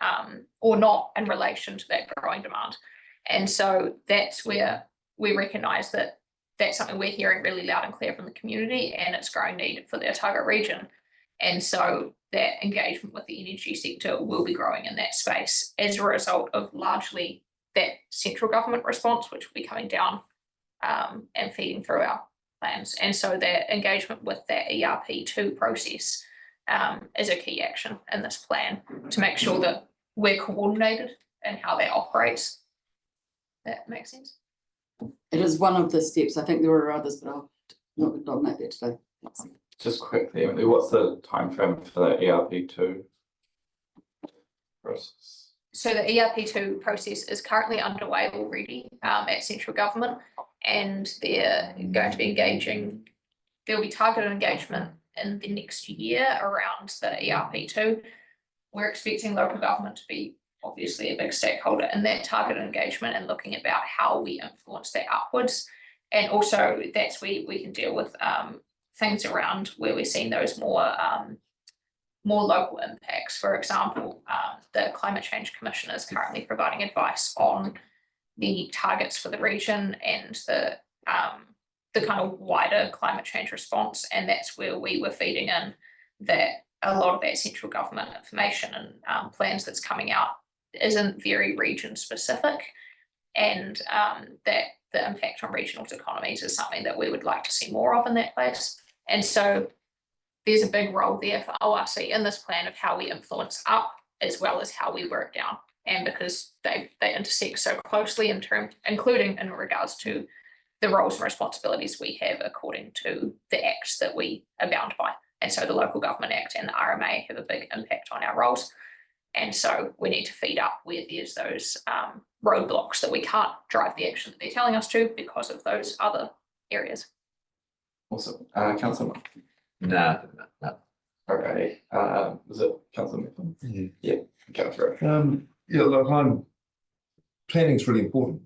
or not in relation to that growing demand. And so that's where we recognise that that's something we're hearing really loud and clear from the community, and it's growing need for the Otago region. And so that engagement with the energy sector will be growing in that space as a result of largely that central government response, which will be coming down and feeding through our plans. And so that engagement with that ERP2 process is a key action in this plan to make sure that we're coordinated in how that operates. That makes sense? It is one of the steps. I think there are others, but I'll not dominate that today. Thanks. Just quickly, Emily, what's the timeframe for the ERP2 process? So the ERP2 process is currently underway already at central government, and they're going to be engaging, there'll be targeted engagement in the next year around the ERP2. We're expecting local government to be obviously a big stakeholder in that targeted engagement and looking about how we influence that upwards. And also that's where we can deal with things around where we're seeing those more local impacts. For example, the Climate Change Commission is currently providing advice on the targets for the region and the kind of wider climate change response, and that's where we were feeding in that a lot of that central government information and plans that's coming out isn't very region specific, and that the impact on regional economies is something that we would like to see more of in that place. And so there's a big role there for ORC in this plan of how we influence up as well as how we work down. And because they intersect so closely in terms, including in regards to the roles and responsibilities we have according to the acts that we are bound by. And so the Local Government Act and the RMA have a big impact on our roles. And so we need to feed up where there's those roadblocks that we can't drive the action that they're telling us to because of those other areas. Awesome. Councillor. No. Okay, was it Councillor Mifflin? Yeah, Councillor. Yeah, look, planning is really important,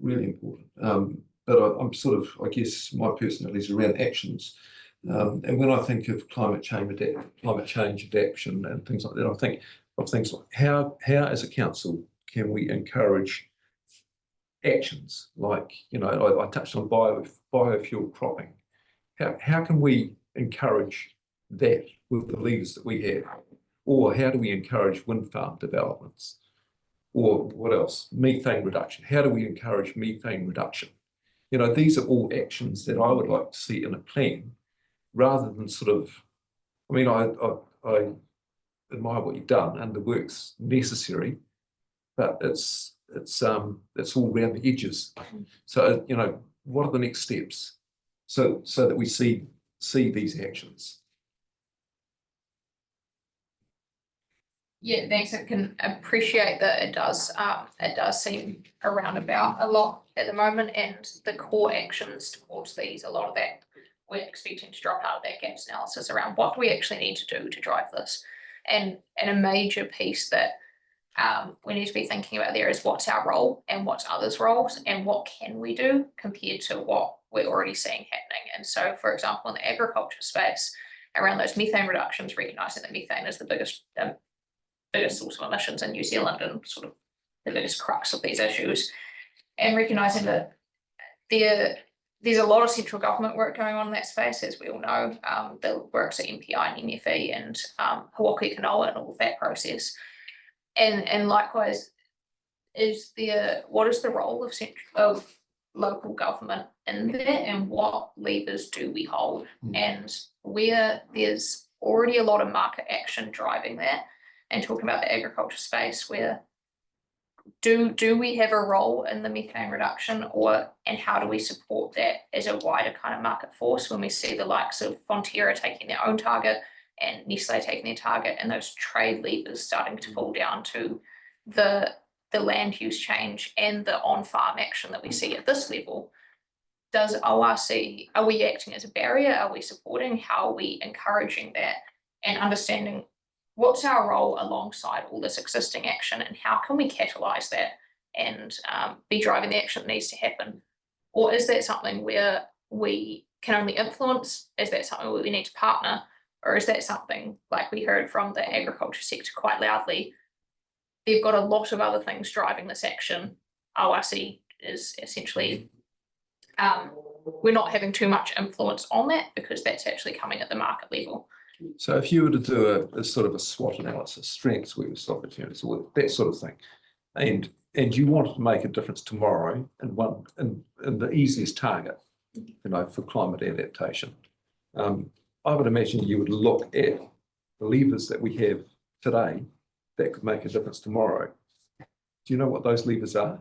but I'm sort of, I guess, my personality is around actions. And when I think of climate change adaptation and things like that, I think of things like how as a council can we encourage actions like, you know, I touched on biofuel cropping. How can we encourage that with the levers that we have? Or how do we encourage wind farm developments? Or what else? Methane reduction. How do we encourage methane reduction? You know, these are all actions that I would like to see in a plan, rather than sort of, I mean, I admire what you've done and the work's necessary, but it's all around the edges. So, you know, what are the next steps so that we see these actions? Yeah, thanks. I can appreciate that it does seem around about a lot at the moment, and the core actions towards these, a lot of that we're expecting to drop out of that gaps analysis around what do we actually need to do to drive this. And a major piece that we need to be thinking about there is what's our role and what's others' roles and what can we do compared to what we're already seeing happening. And so, for example, in the agriculture space, around those methane reductions, recognising that methane is the biggest source of emissions in New Zealand and sort of the biggest crux of these issues, and recognising that there's a lot of central government work going on in that space, as we all know, the works at MPI and NFE and Hawaii Kanoa and all of that process. And likewise, what is the role of local government in there, and what levers do we hold? And where there's already a lot of market action driving that, and talking about the agriculture space, where do we have a role in the methane reduction, and how do we support that as a wider kind of market force when we see the likes of Fonterra taking their own target and Nestle taking their target, and those trade levers starting to fall down to the land use change and the on-farm action that we see at this level? Does ORC, are we acting as a barrier? Are we supporting? How are we encouraging that and understanding what's our role alongside all this existing action, and how can we catalyze that and be driving the action that needs to happen? Or is that something where we can only influence? Is that something where we need to partner? Or is that something, like we heard from the agriculture sector quite loudly, they've got a lot of other things driving this action. ORC is essentially, we're not having too much influence on that because that's actually coming at the market level. So if you were to do a sort of a SWOT analysis, strengths, weaknesses, opportunities, or that sort of thing, and you wanted to make a difference tomorrow in the easiest target, you know, for climate adaptation, I would imagine you would look at the levers that we have today that could make a difference tomorrow. Do you know what those levers are?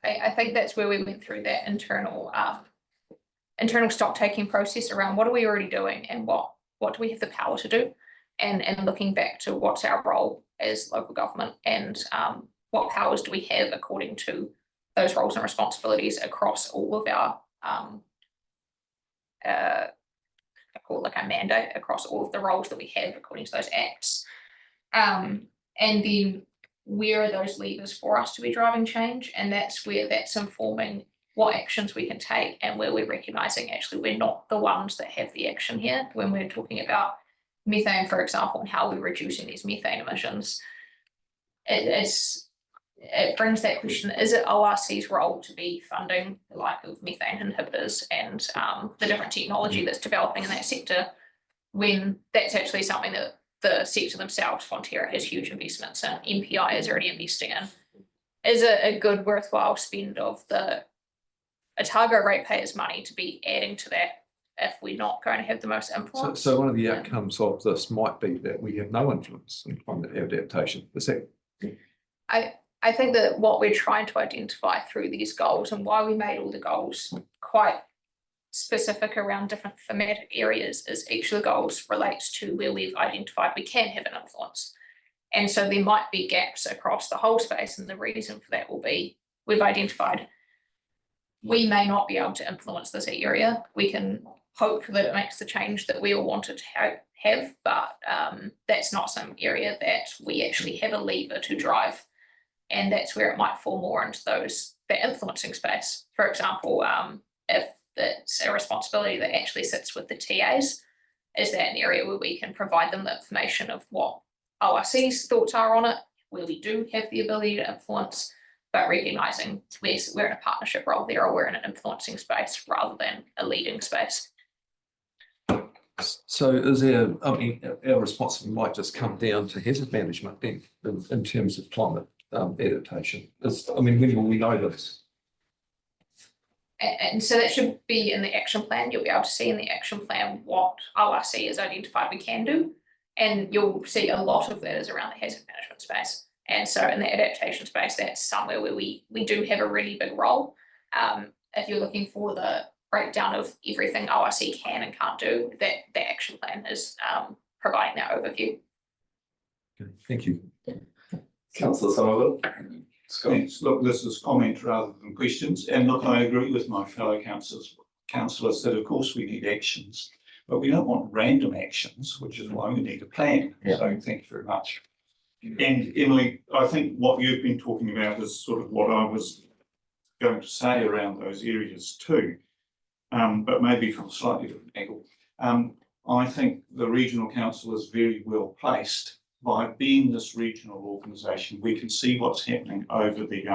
I think that's where we went through that internal stock taking process around what are we already doing and what do we have the power to do, and looking back to what's our role as local government, and what powers do we have according to those roles and responsibilities across all of our I call it like a mandate across all of the roles that we have according to those acts, and then where are those levers for us to be driving change, and that's where that's informing what actions we can take, and where we're recognizing actually we're not the ones that have the action here when we're talking about methane, for example, and how we're reducing these methane emissions. It brings that question, is it ORC's role to be funding the like of methane inhibitors and the different technology that's developing in that sector, when that's actually something that the sector themselves, Fonterra, has huge investments in, MPI is already investing in? Is it a good worthwhile spend of the Otago ratepayers' money to be adding to that if we're not going to have the most So, influence. so one of the Yeah. outcomes of this might be that we have no influence in climate adaptation. Is that? I think that what we're trying to identify through these goals and why we made all the goals quite specific around different thematic areas is each of the goals relates to where we've identified we can have an influence. And so there might be gaps across the whole space, and the reason for that will be we've identified we may not be able to influence this area. We can hope that it makes the change that we all wanted to have, but that's not some area that we actually have a lever to drive. And that's where it might fall more into that influencing space. For example, if it's a responsibility that actually sits with the TAs, is that an area where we can provide them the information of what ORC's thoughts are on it, where we do have the ability to influence, but recognising we're in a partnership role there, or we're in an influencing space rather than a leading space. So is there, I mean, our responsibility might just come down to hazard management then, in terms of climate adaptation. I mean, when will we know this? And so that should be in the action plan. You'll be able to see in the action plan what ORC has identified we can do. And you'll see a lot of that is around the hazard management space. And so in the adaptation space, that's somewhere where we do have a really big role. If you're looking for the breakdown of everything ORC can and can't do, that the action plan is providing that overview. Okay, thank you. Councillor Somerville. Thanks. Look, this is comment rather than questions. And look, I agree with my fellow councillors that of course we need actions, but we don't want random actions, which is why we need a plan. Yeah. So thank you very much. And Emily, I think what you've been talking about is sort of what I was going to say around those areas too, but maybe from a slightly different angle. I think the regional council is very well placed. By being this regional organisation, we can see what's happening over the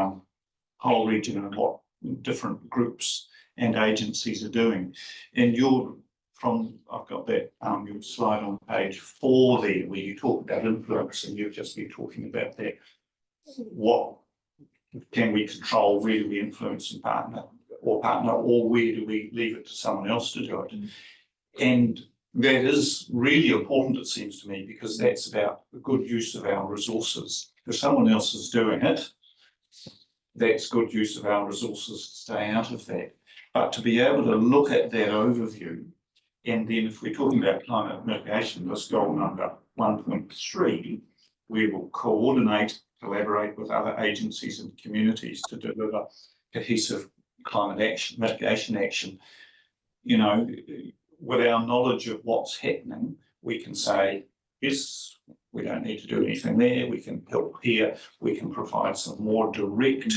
whole region and what different groups and agencies are doing. And I've got that your slide on page 4 there, where you talk about influence, and you've just been talking about that. What can we control? Where do we influence and partner, or where do we leave it to someone else to do it? And that is really important, it seems to me, because that's about the good use of our resources. If someone else is doing it, that's good use of our resources to stay out of that. But to be able to look at that overview, and then if we're talking about climate mitigation, this goal number 1.3, we will coordinate, collaborate with other agencies and communities to deliver cohesive climate action, mitigation action. You know, with our knowledge of what's happening, we can say, yes, we don't need to do anything there, we can help here, we can provide some more direct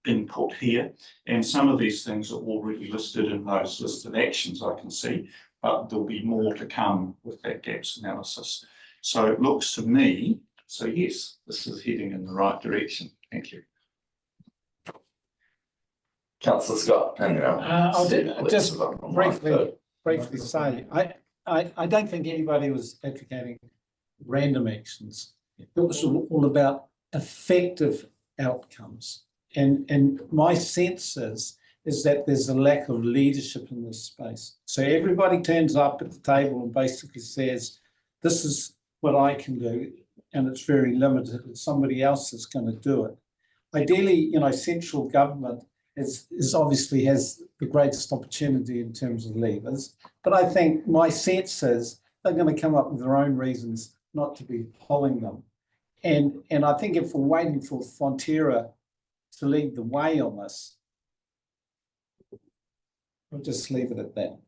input here. And some of these things are already listed in those listed actions, I can see, but there'll be more to come with that gaps analysis. So it looks to me, so yes, this is heading in the right direction. Thank you. Councillor Scott, and I'll just briefly say, I don't think anybody was advocating random actions. It was all about effective outcomes. And my sense is that there's a lack of leadership in this space. So everybody turns up at the table and basically says, this is what I can do, and it's very limited, and somebody else is going to do it. Ideally, you know, central government is obviously has the greatest opportunity in terms of levers, but I think my sense is they're going to come up with their own reasons not to be pulling them. And I think if we're waiting for Fonterra to lead the way on this, we'll just leave it at that.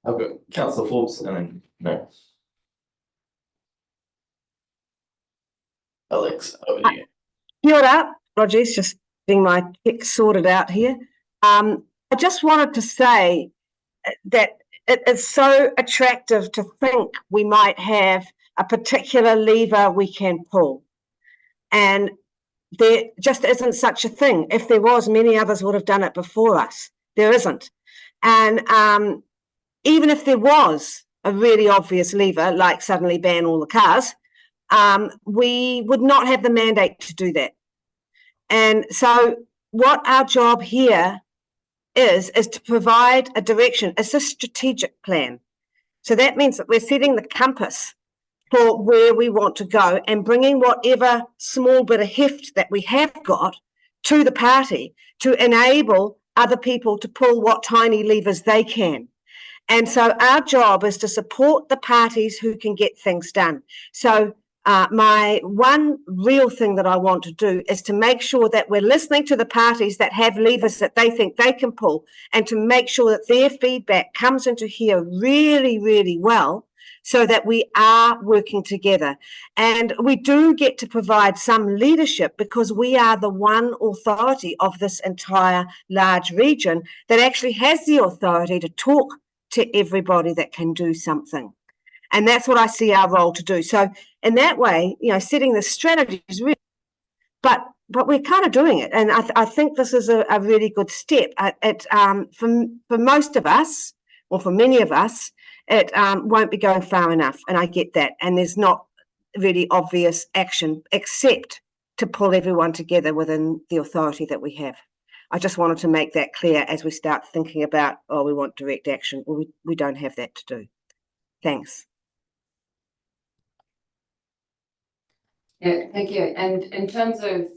I've got Councillor Forbes and then no. Alex, over to you. Kia ora, Roger's just getting my tech sorted out here. I just wanted to say that it is so attractive to think we might have a particular lever we can pull. And there just isn't such a thing. If there was, many others would have done it before us. There isn't. And even if there was a really obvious lever, like suddenly ban all the cars, we would not have the mandate to do that. And so what our job here is to provide a direction. It's a strategic plan. So that means that we're setting the compass for where we want to go and bringing whatever small bit of heft that we have got to the party to enable other people to pull what tiny levers they can. And so our job is to support the parties who can get things done. So my one real thing that I want to do is to make sure that we're listening to the parties that have levers that they think they can pull, and to make sure that their feedback comes into here really, really well, so that we are working together. And we do get to provide some leadership because we are the one authority of this entire large region that actually has the authority to talk to everybody that can do something. And that's what I see our role to do. So in that way, setting the strategy is really, but we're kind of doing it. And I think this is a really good step. For most of us, or for many of us, it won't be going far enough. And I get that. And there's not really obvious action except to pull everyone together within the authority that we have. I just wanted to make that clear as we start thinking about, we want direct action. Well, we don't have that to do. Thanks. Yeah, thank you. And in terms of,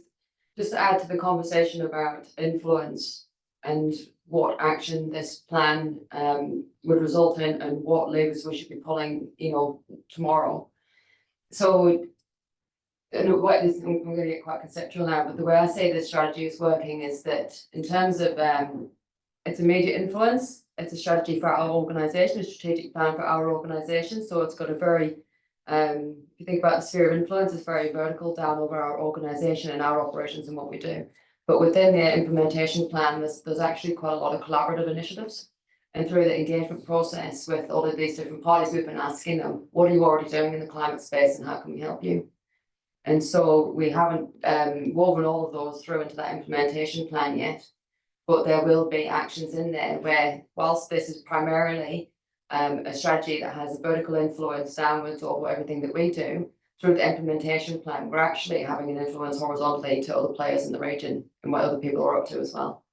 just to add to the conversation about influence and what action this plan would result in and what levers we should be pulling, tomorrow. So, I'm going to get quite conceptual now, but the way I say this strategy is working is that in terms of its immediate influence, it's a strategy for our organisation, a strategic plan for our organisation. So it's got a very, if you think about the sphere of influence, it's very vertical down over our organisation and our operations and what we do. But within the implementation plan, there's actually quite a lot of collaborative initiatives. And through the engagement process with all of these different parties, we've been asking them, what are you already doing in the climate space and how can we help you? And so we haven't woven all of those through into that implementation plan yet, but there will be actions in there where, whilst this is primarily a strategy that has a vertical influence downwards over everything that we do, through the implementation plan, we're actually having an influence horizontally to other players in the region and what other people are up to as well.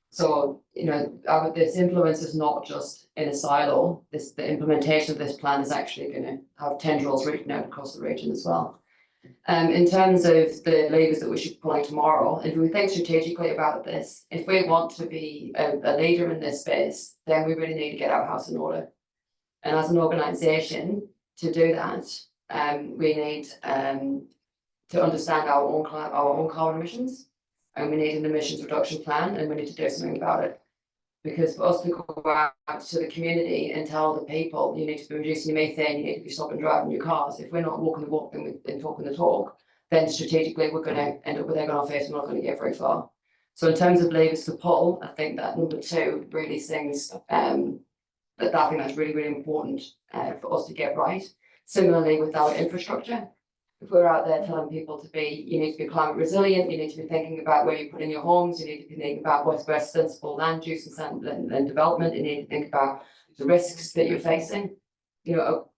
So, this influence is not just in a silo. The implementation of this plan is actually going to have tendrils reaching out across the region as well. In terms of the levers that we should pull tomorrow, if we think strategically about this, if we want to be a leader in this space, then we really need to get our house in order. And as an organisation, to do that, we need to understand our own carbon emissions, and we need an emissions reduction plan, and we need to do something about it. Because for us to go out to the community and tell the people, you need to be reducing your methane, you need to be stopping driving your cars. If we're not walking the walk and talking the talk, then strategically we're going to end up with egg on our face and we're not going to get very far. So in terms of levers to pull, I think that number 2 really sings that I think that's really, really important for us to get right. Similarly with our infrastructure, if we're out there telling people you need to be climate resilient, you need to be thinking about where you put in your homes, you need to be thinking about what's best sensible land use and development, you need to think about the risks that you're facing.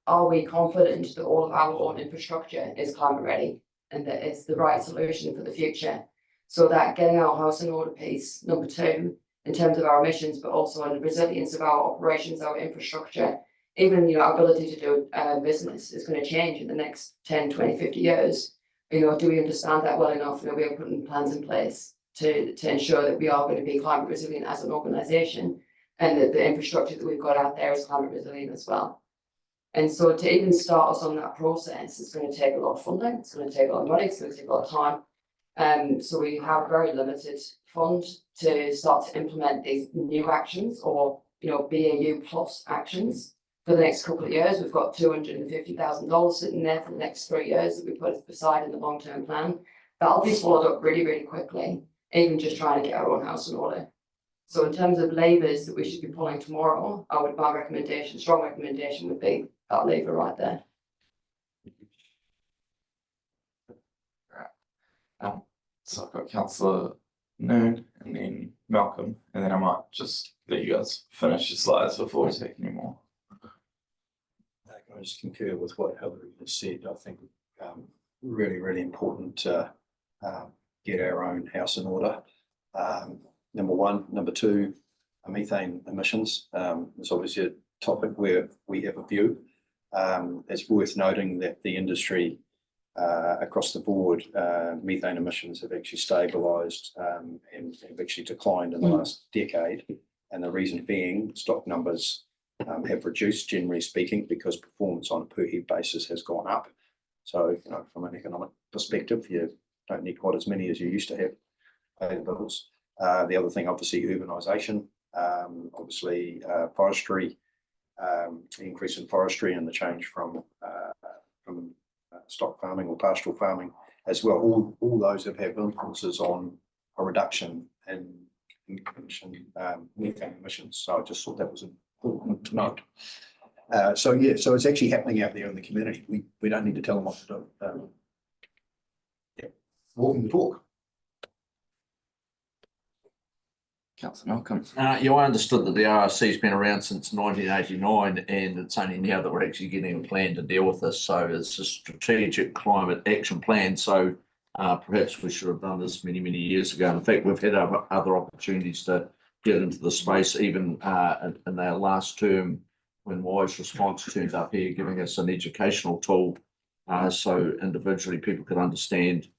Are we confident that all of our own infrastructure is climate ready and that it's the right solution for the future? So that getting our house in order piece, number 2, in terms of our emissions, but also on the resilience of our operations, our infrastructure, even our ability to do business is going to change in the next 10, 20, 50 years. Do we understand that well enough? We are putting plans in place to ensure that we are going to be climate resilient as an organisation, and that the infrastructure that we've got out there is climate resilient as well. And so to even start us on that process, it's going to take a lot of funding, it's going to take a lot of money, it's going to take a lot of time. So we have very limited funds to start to implement these new actions or BAU plus actions. For the next couple of years, we've got $250,000 sitting there for the next 3 years that we put aside in the long-term plan. That'll be swallowed up really, really quickly, even just trying to get our own house in order. So in terms of levers that we should be pulling tomorrow, my strong recommendation would be that lever right there. So I've got Councillor Noon and then Malcolm, and then I might just let you guys finish your slides before we take any more. I just concur with what Hilary has said. I think really, really important to get our own house in order. Number one. Number two, methane emissions. It's obviously a topic where we have a view. It's worth noting that the industry across the board, methane emissions have actually stabilised and have actually declined in the last decade. And the reason being, stock numbers have reduced, generally speaking, because performance on a per head basis has gone up. So, from an economic perspective, you don't need quite as many as you used to have. Pay the bills. The other thing, obviously, urbanisation, obviously forestry, the increase in forestry and the change from stock farming or pastoral farming as well. All those have had influences on a reduction in methane emissions. So I just thought that was important to note. So it's actually happening out there in the community. We don't need to tell them what to do. Walking the talk. Councillor Malcolm. I understood that the RRC's been around since 1989, and it's only now that we're actually getting a plan to deal with this. So it's a strategic climate action plan. So perhaps we should have done this many, many years ago. In fact, we've had other opportunities to get into the space, even in our last term when Wise Response turned up here, giving us an educational tool so individually people could understand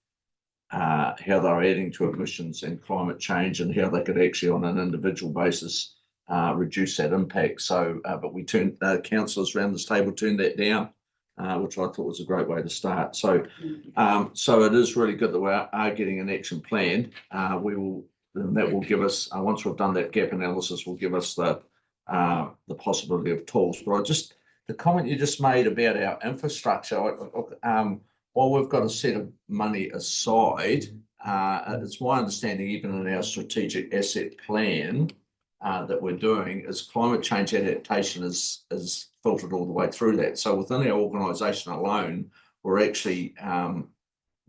how they're adding to emissions and climate change, and how they could actually on an individual basis reduce that impact. So but we turned councillors around this table turned that down, which I thought was a great way to start. So so it is really good that we are getting an action plan. That will give us, once we've done that gap analysis, will give us the possibility of tools. But the comment you just made about our infrastructure, while we've got a set of money aside, it's my understanding, even in our strategic asset plan that we're doing, is climate change adaptation is filtered all the way through that. So within our organisation alone, we're actually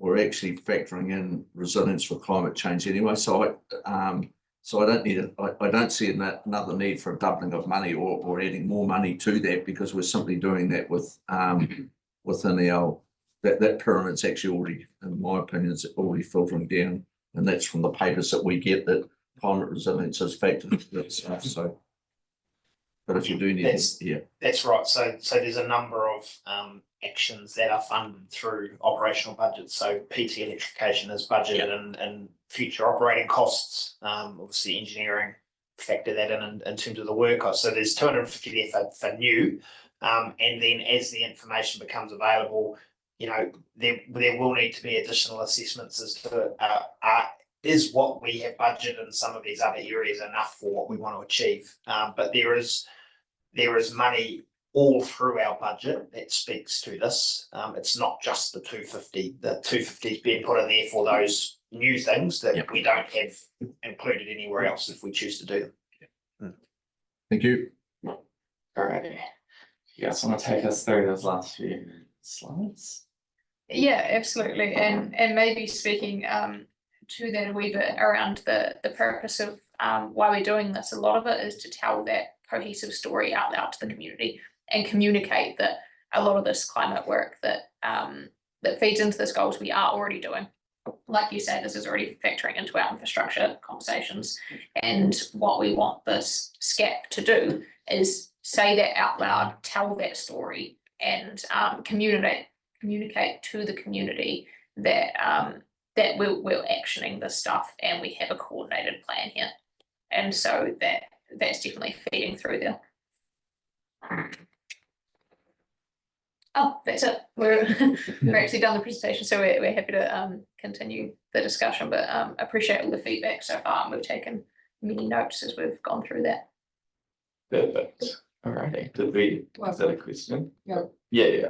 factoring in resilience for climate change anyway. So I don't see another need for a doubling of money or adding more money to that, because we're simply doing that within our. That pyramid's actually already, in my opinion, is already filtering down, and that's from the papers that we get that climate resilience is factored into that stuff. So, but if you do need it, That's right. So there's a number of actions that are funded through operational budgets. So PT electrification is budgeted and future operating costs. Obviously engineering factor that in terms of the work cost. So there's 250 there for new, and then as the information becomes available, there will need to be additional assessments as to is what we have budgeted in some of these other areas enough for what we want to achieve. But there is money all through our budget that speaks to this. It's not just the 250. The 250 is being put in there for those new things that we don't have included anywhere else if we choose to do them. Thank you. Alrighty. You guys want to take us through those last few slides? Yeah, absolutely. And maybe speaking to that a wee bit around the purpose of why we're doing this. A lot of it is to tell that cohesive story out loud to the community and communicate that a lot of this climate work that feeds into this goals we are already doing. Like you said, this is already factoring into our infrastructure conversations. And what we want this SCAP to do is say that out loud, tell that story, and communicate to the community that that we're actioning this stuff and we have a coordinated plan here. And so that's definitely feeding through there. Oh, that's it. We're actually done the presentation, so we're happy to continue the discussion, but appreciate all the feedback so far, and we've taken many notes as we've gone through that. Perfect. Alrighty. Is that a question? Yeah. Yeah.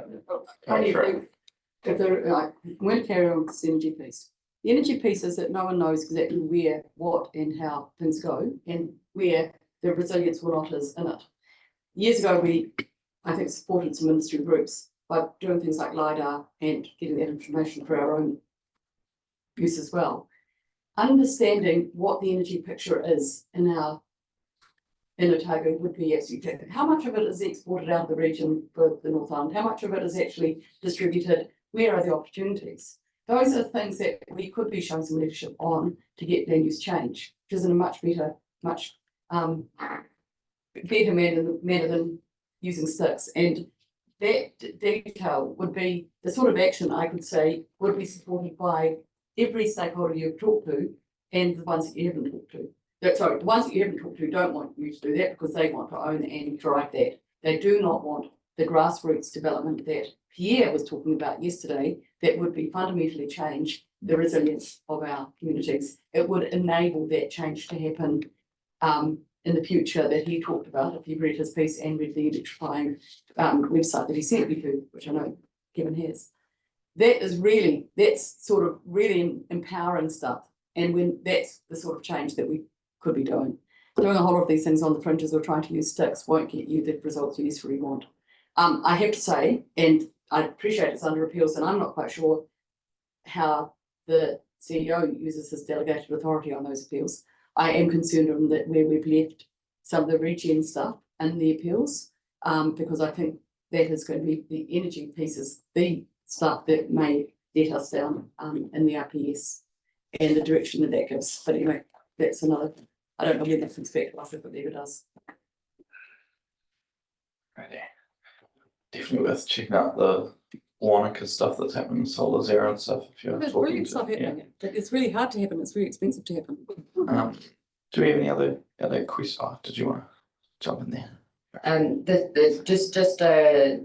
Only thing, when carry on with this energy piece. The energy piece is that no one knows exactly where, what, and how things go, and where the resilience or not is in it. Years ago, we, I think, supported some industry groups by doing things like LiDAR and getting that information for our own use as well. Understanding what the energy picture is in Otago would be absolutely critical. How much of it is exported out of the region for the North Island? How much of it is actually distributed? Where are the opportunities? those are things that we could be showing some leadership on to get land use change, which is in a much better manner than using sticks. And that detail would be the sort of action I could say would be supported by every stakeholder you've talked to and the ones that you haven't talked to. Sorry, the ones that you haven't talked to don't want you to do that because they want to own and drive that. They do not want the grassroots development that Pierre was talking about yesterday that would be fundamentally change the resilience of our communities. It would enable that change to happen in the future that he talked about, if you've read his piece and read the electrifying website that he sent me to, which I know Kevin has. That's sort of really empowering stuff. And when that's the sort of change that we could be doing. Doing a whole lot of these things on the fringes or trying to use sticks won't get you the results you necessarily want. I have to say, and I appreciate it's under appeals, and I'm not quite sure how the CEO uses his delegated authority on those appeals. I am concerned on that where we've left some of the regen stuff in the appeals, because I think that is going to be the energy pieces, the stuff that may let us down in the RPS and the direction that that gives. But anyway, that's another, I don't know when that's inspected, I believe it does. Right there. Definitely worth checking out the Wanaka stuff that's happening in Solar Zero and stuff. If you're There's talking really to- stuff happening. It's really hard to happen. It's very expensive to happen. Do we have any other questions? Oh, did you want to jump in there? Just to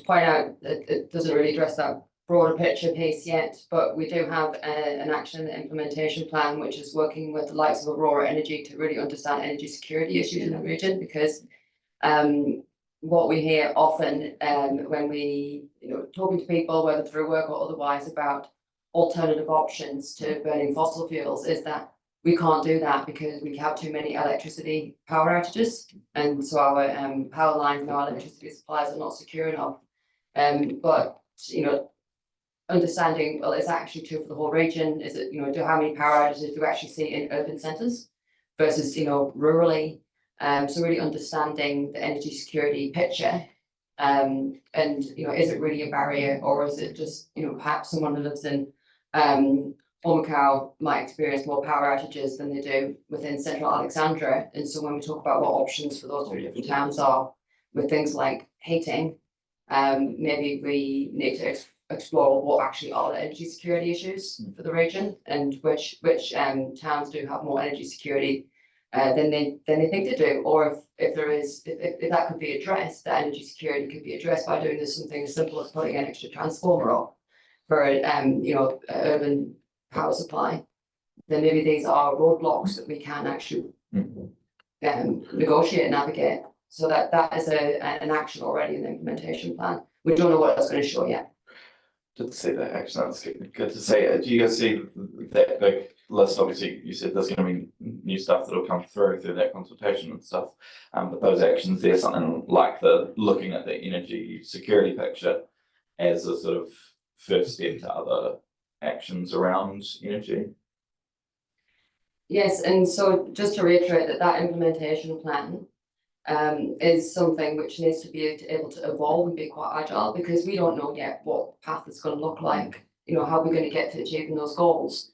point out that it doesn't really address that broader picture piece yet, but we do have an action implementation plan which is working with the likes of Aurora Energy to really understand energy security issues in the region, because what we hear often when we talking to people, whether through work or otherwise, about alternative options to burning fossil fuels is that we can't do that because we have too many electricity power outages, and so our power lines and our electricity supplies are not secure enough. But understanding, well, it's actually true for the whole region. Is it, how many power outages do we actually see in urban centres versus, rurally? So really understanding the energy security picture, and is it really a barrier, or is it just, perhaps someone who lives in Ormacow might experience more power outages than they do within central Alexandra. And so when we talk about what options for those two different towns are with things like heating, maybe we need to explore what actually are the energy security issues for the region, and which towns do have more energy security than they think they do, or if that could be addressed, that energy security could be addressed by doing something as simple as putting an extra transformer up for urban power supply. Then maybe these are roadblocks that we can actually negotiate and navigate. So that is an action already in the implementation plan. We don't know what it's going to show yet. Did see that action. That's good to see. Do you guys see that big list? Obviously, you said there's going to be new stuff that'll come through that consultation and stuff. But those actions, there's something like the looking at the energy security picture as a sort of first step to other actions around energy. Yes, and so just to reiterate that implementation plan is something which needs to be able to evolve and be quite agile, because we don't know yet what path it's going to look like, how we're going to get to achieving those goals.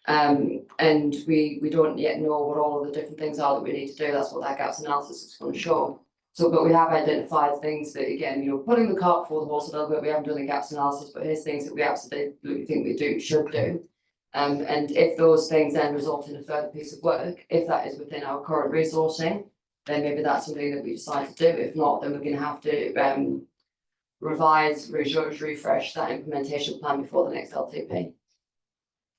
And we don't yet know what all of the different things are that we need to do. That's what that gaps analysis is going to show. So, but we have identified things that, again, putting the cart before the horse a little bit, we haven't done the gaps analysis, but here's things that we absolutely think we should do. And if those things then result in a further piece of work, if that is within our current resourcing, then maybe that's something that we decide to do. If not, then we're going to have to revise, refresh that implementation plan before the next LTP.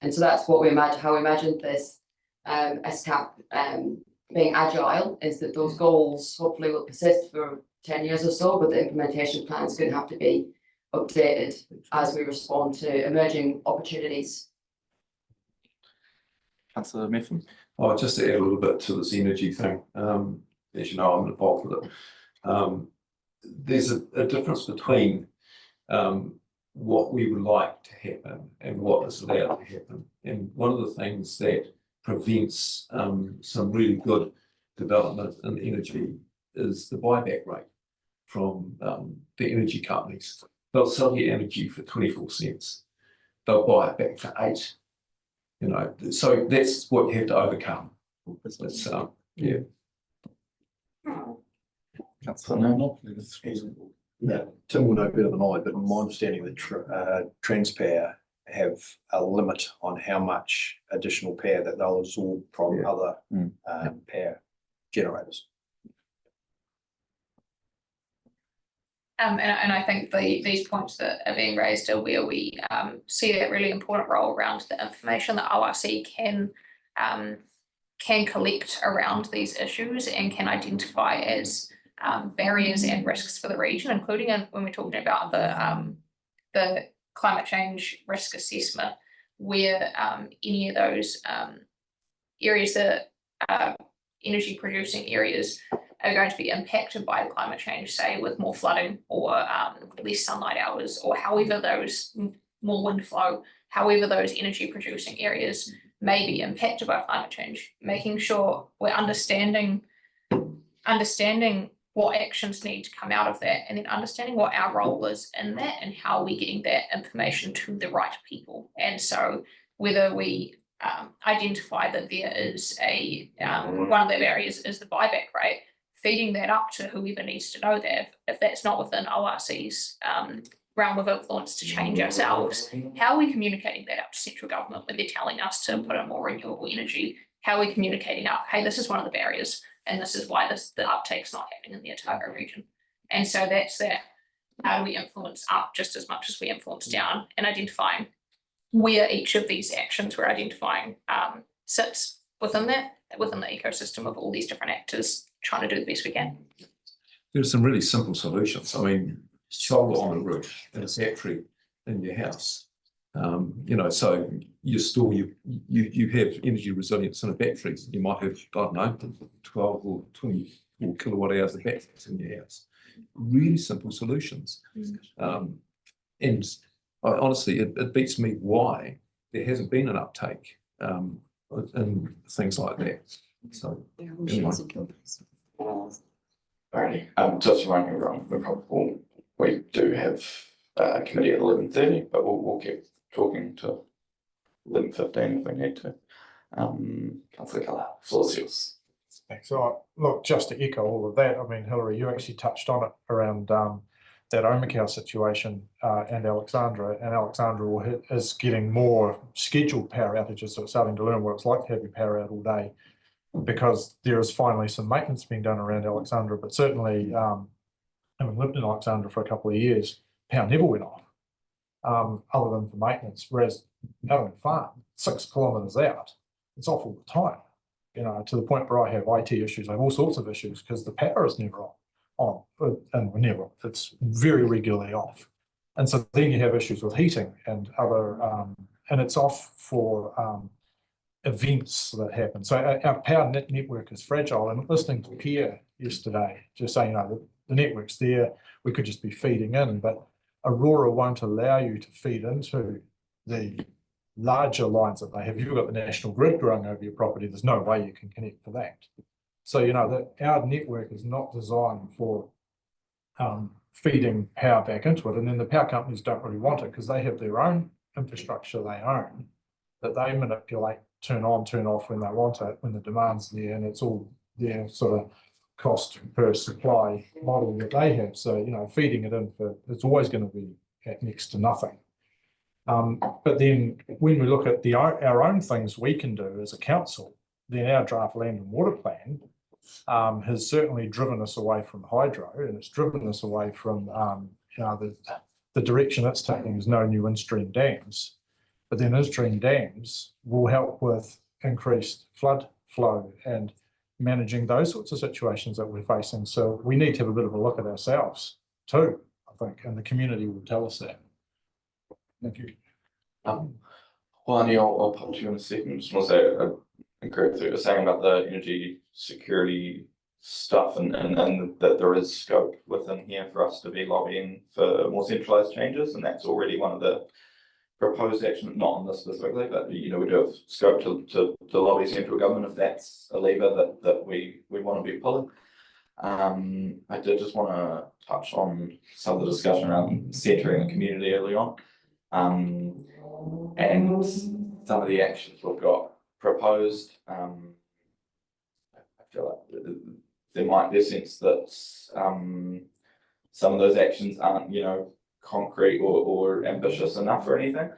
And so that's what how we imagined this SCAP being agile, is that those goals hopefully will persist for 10 years or so, but the implementation plan is going to have to be updated as we respond to emerging opportunities. Councillor Methven. Oh, just to add a little bit to this energy thing, as you know, I'm involved with it. There's a difference between what we would like to happen and what is allowed to happen. And one of the things that prevents some really good development in energy is the buyback rate from the energy companies. They'll sell you energy for 24 cents. they'll buy it back for 8. You know, so that's what you have to overcome. It's, yeah. Councillor Noble. Yeah, Tim will know better than I, but my understanding that Transpower have a limit on how much additional power that they'll absorb from other power generators. And I think these points that are being raised are where we see that really important role around the information that ORC can collect around these issues and can identify as barriers and risks for the region, including when we're talking about the climate change risk assessment, where any of those areas that are energy producing areas are going to be impacted by climate change, say with more flooding or less sunlight hours, or however those more wind flow, however those energy producing areas may be impacted by climate change, making sure we're understanding what actions need to come out of that, and then understanding what our role is in that and how we're getting that information to the right people. And so whether we identify that there is one of the barriers is the buyback rate, feeding that up to whoever needs to know that. If that's not within ORC's realm of influence to change ourselves, how are we communicating that up to central government when they're telling us to put in more renewable energy? How are we communicating up, hey, this is one of the barriers, and this is why the uptake's not happening in the Otago region? And so that's that. How do we influence up just as much as we influence down, and identifying where each of these actions we're identifying sits within the ecosystem of all these different actors trying to do the best we can. There's some really simple solutions. I mean, solar on the roof and a battery in your house. You know, so you store you have energy resilience in a battery. You might have, I don't know, 12 or 24 kilowatt hours of batteries in your house. Really simple solutions. And honestly, it beats me why there hasn't been an uptake and things like that. So anyway. Alrighty, just running around, we do have a committee at 11:30, but we'll keep talking to 11:15 if we need to. Councillor Keller, floor's yours. Thanks. So, look, just to echo all of that, I mean, Hilary, you actually touched on it around that Omakau situation and Alexandra. And Alexandra is getting more scheduled power outages, so it's starting to learn what it's like to have your power out all day, because there is finally some maintenance being done around Alexandra. But certainly, having lived in Alexandra for a couple of years, power never went off, other than for maintenance. Whereas out on the farm, 6 kilometres out, it's off all the time. You know, to the point where I have IT issues, I have all sorts of issues because the power is never on, and never, it's very regularly off. And so then you have issues with heating and other, and it's off for events that happen. So our power network is fragile. And listening to Pierre yesterday, just saying, you know, the network's there, we could just be feeding in, but Aurora won't allow you to feed into the larger lines that they have. You've got the national grid growing over your property, there's no way you can connect to that. So, you know, our network is not designed for feeding power back into it. And then the power companies don't really want it because they have their own infrastructure they own that they manipulate, turn on, turn off when they want it, when the demand's there, and it's all their sort of cost per supply model that they have. So, you know, feeding it in it's always going to be at next to nothing. But then when we look at our own things we can do as a council, then our draft land and water plan has certainly driven us away from hydro, and it's driven us away from you know, the direction it's taking is no new in-stream dams. But then in-stream dams will help with increased flood flow and managing those sorts of situations that we're facing. So we need to have a bit of a look at ourselves too, I think, and the community will tell us that. Thank you. Juani, I'll pop to you in a second. Just want to say, I agree with what you're saying about the energy security stuff, and that there is scope within here for us to be lobbying for more centralised changes, and that's already one of the proposed actions, not on this specifically, but you know, we do have scope to lobby central government if that's a lever that we want to be pulling. I did just want to touch on some of the discussion around centering the community early on. And some of the actions we've got proposed, I feel like there might be a sense that some of those actions aren't, you know, concrete or ambitious enough or anything.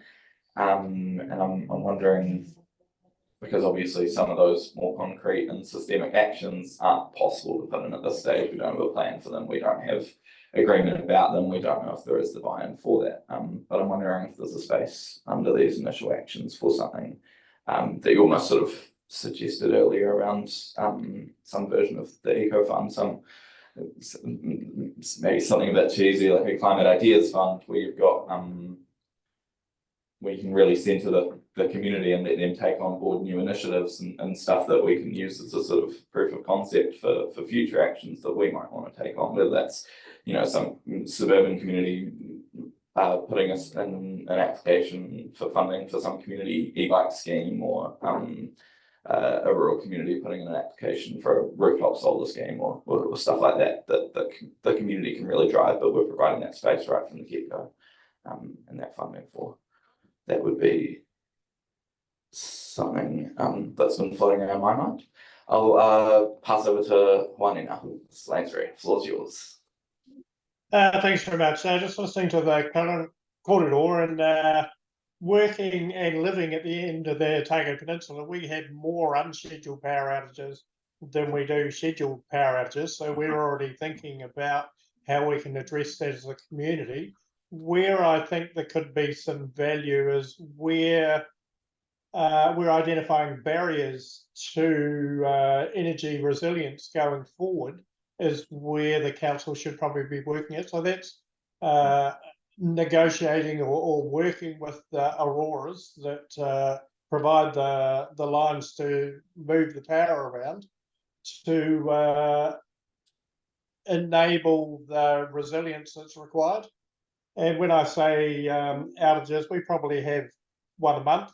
And I'm wondering, because obviously some of those more concrete and systemic actions aren't possible to put in at this stage. We don't have a plan for them. We don't have agreement about them. We don't know if there is the buy-in for that. But I'm wondering if there's a space under these initial actions for something that you almost sort of suggested earlier around some version of the eco fund, maybe something a bit cheesy like a climate ideas fund, where you've got where you can really centre the community and let them take on board new initiatives and stuff that we can use as a sort of proof of concept for future actions that we might want to take on, whether that's, you know, some suburban community putting us in an application for funding for some community e-bike scheme, or a rural community putting in an application for a rooftop solar scheme, or stuff like that the community can really drive, but we're providing that space right from the get-go, and that funding for. That would be something that's been floating around my mind. I'll pass over to Juanina Sainsbury. The floor's yours. Thanks very much. Just listening to the current corridor and working and living at the end of the Otago Peninsula, we had more unscheduled power outages than we do scheduled power outages. So we're already thinking about how we can address that as a community. Where I think there could be some value is where we're identifying barriers to energy resilience going forward, is where the council should probably be working at. So that's negotiating or working with the Auroras that provide the lines to move the power around to enable the resilience that's required. And when I say outages, we probably have one a month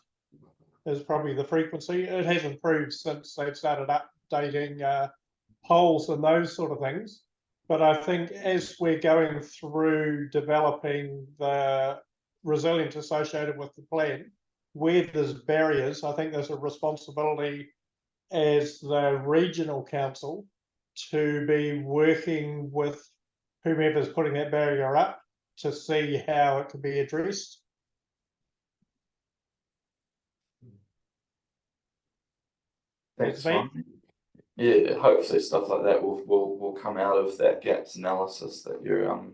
is probably the frequency. It has improved since they've started updating poles and those sort of things. But I think as we're going through developing the resilience associated with the plan, where there's barriers, I think there's a responsibility as the regional council to be working with whomever's putting that barrier up to see how it can be addressed. Thanks, Ron. Yeah, hopefully stuff like that will come out of that gaps analysis that you're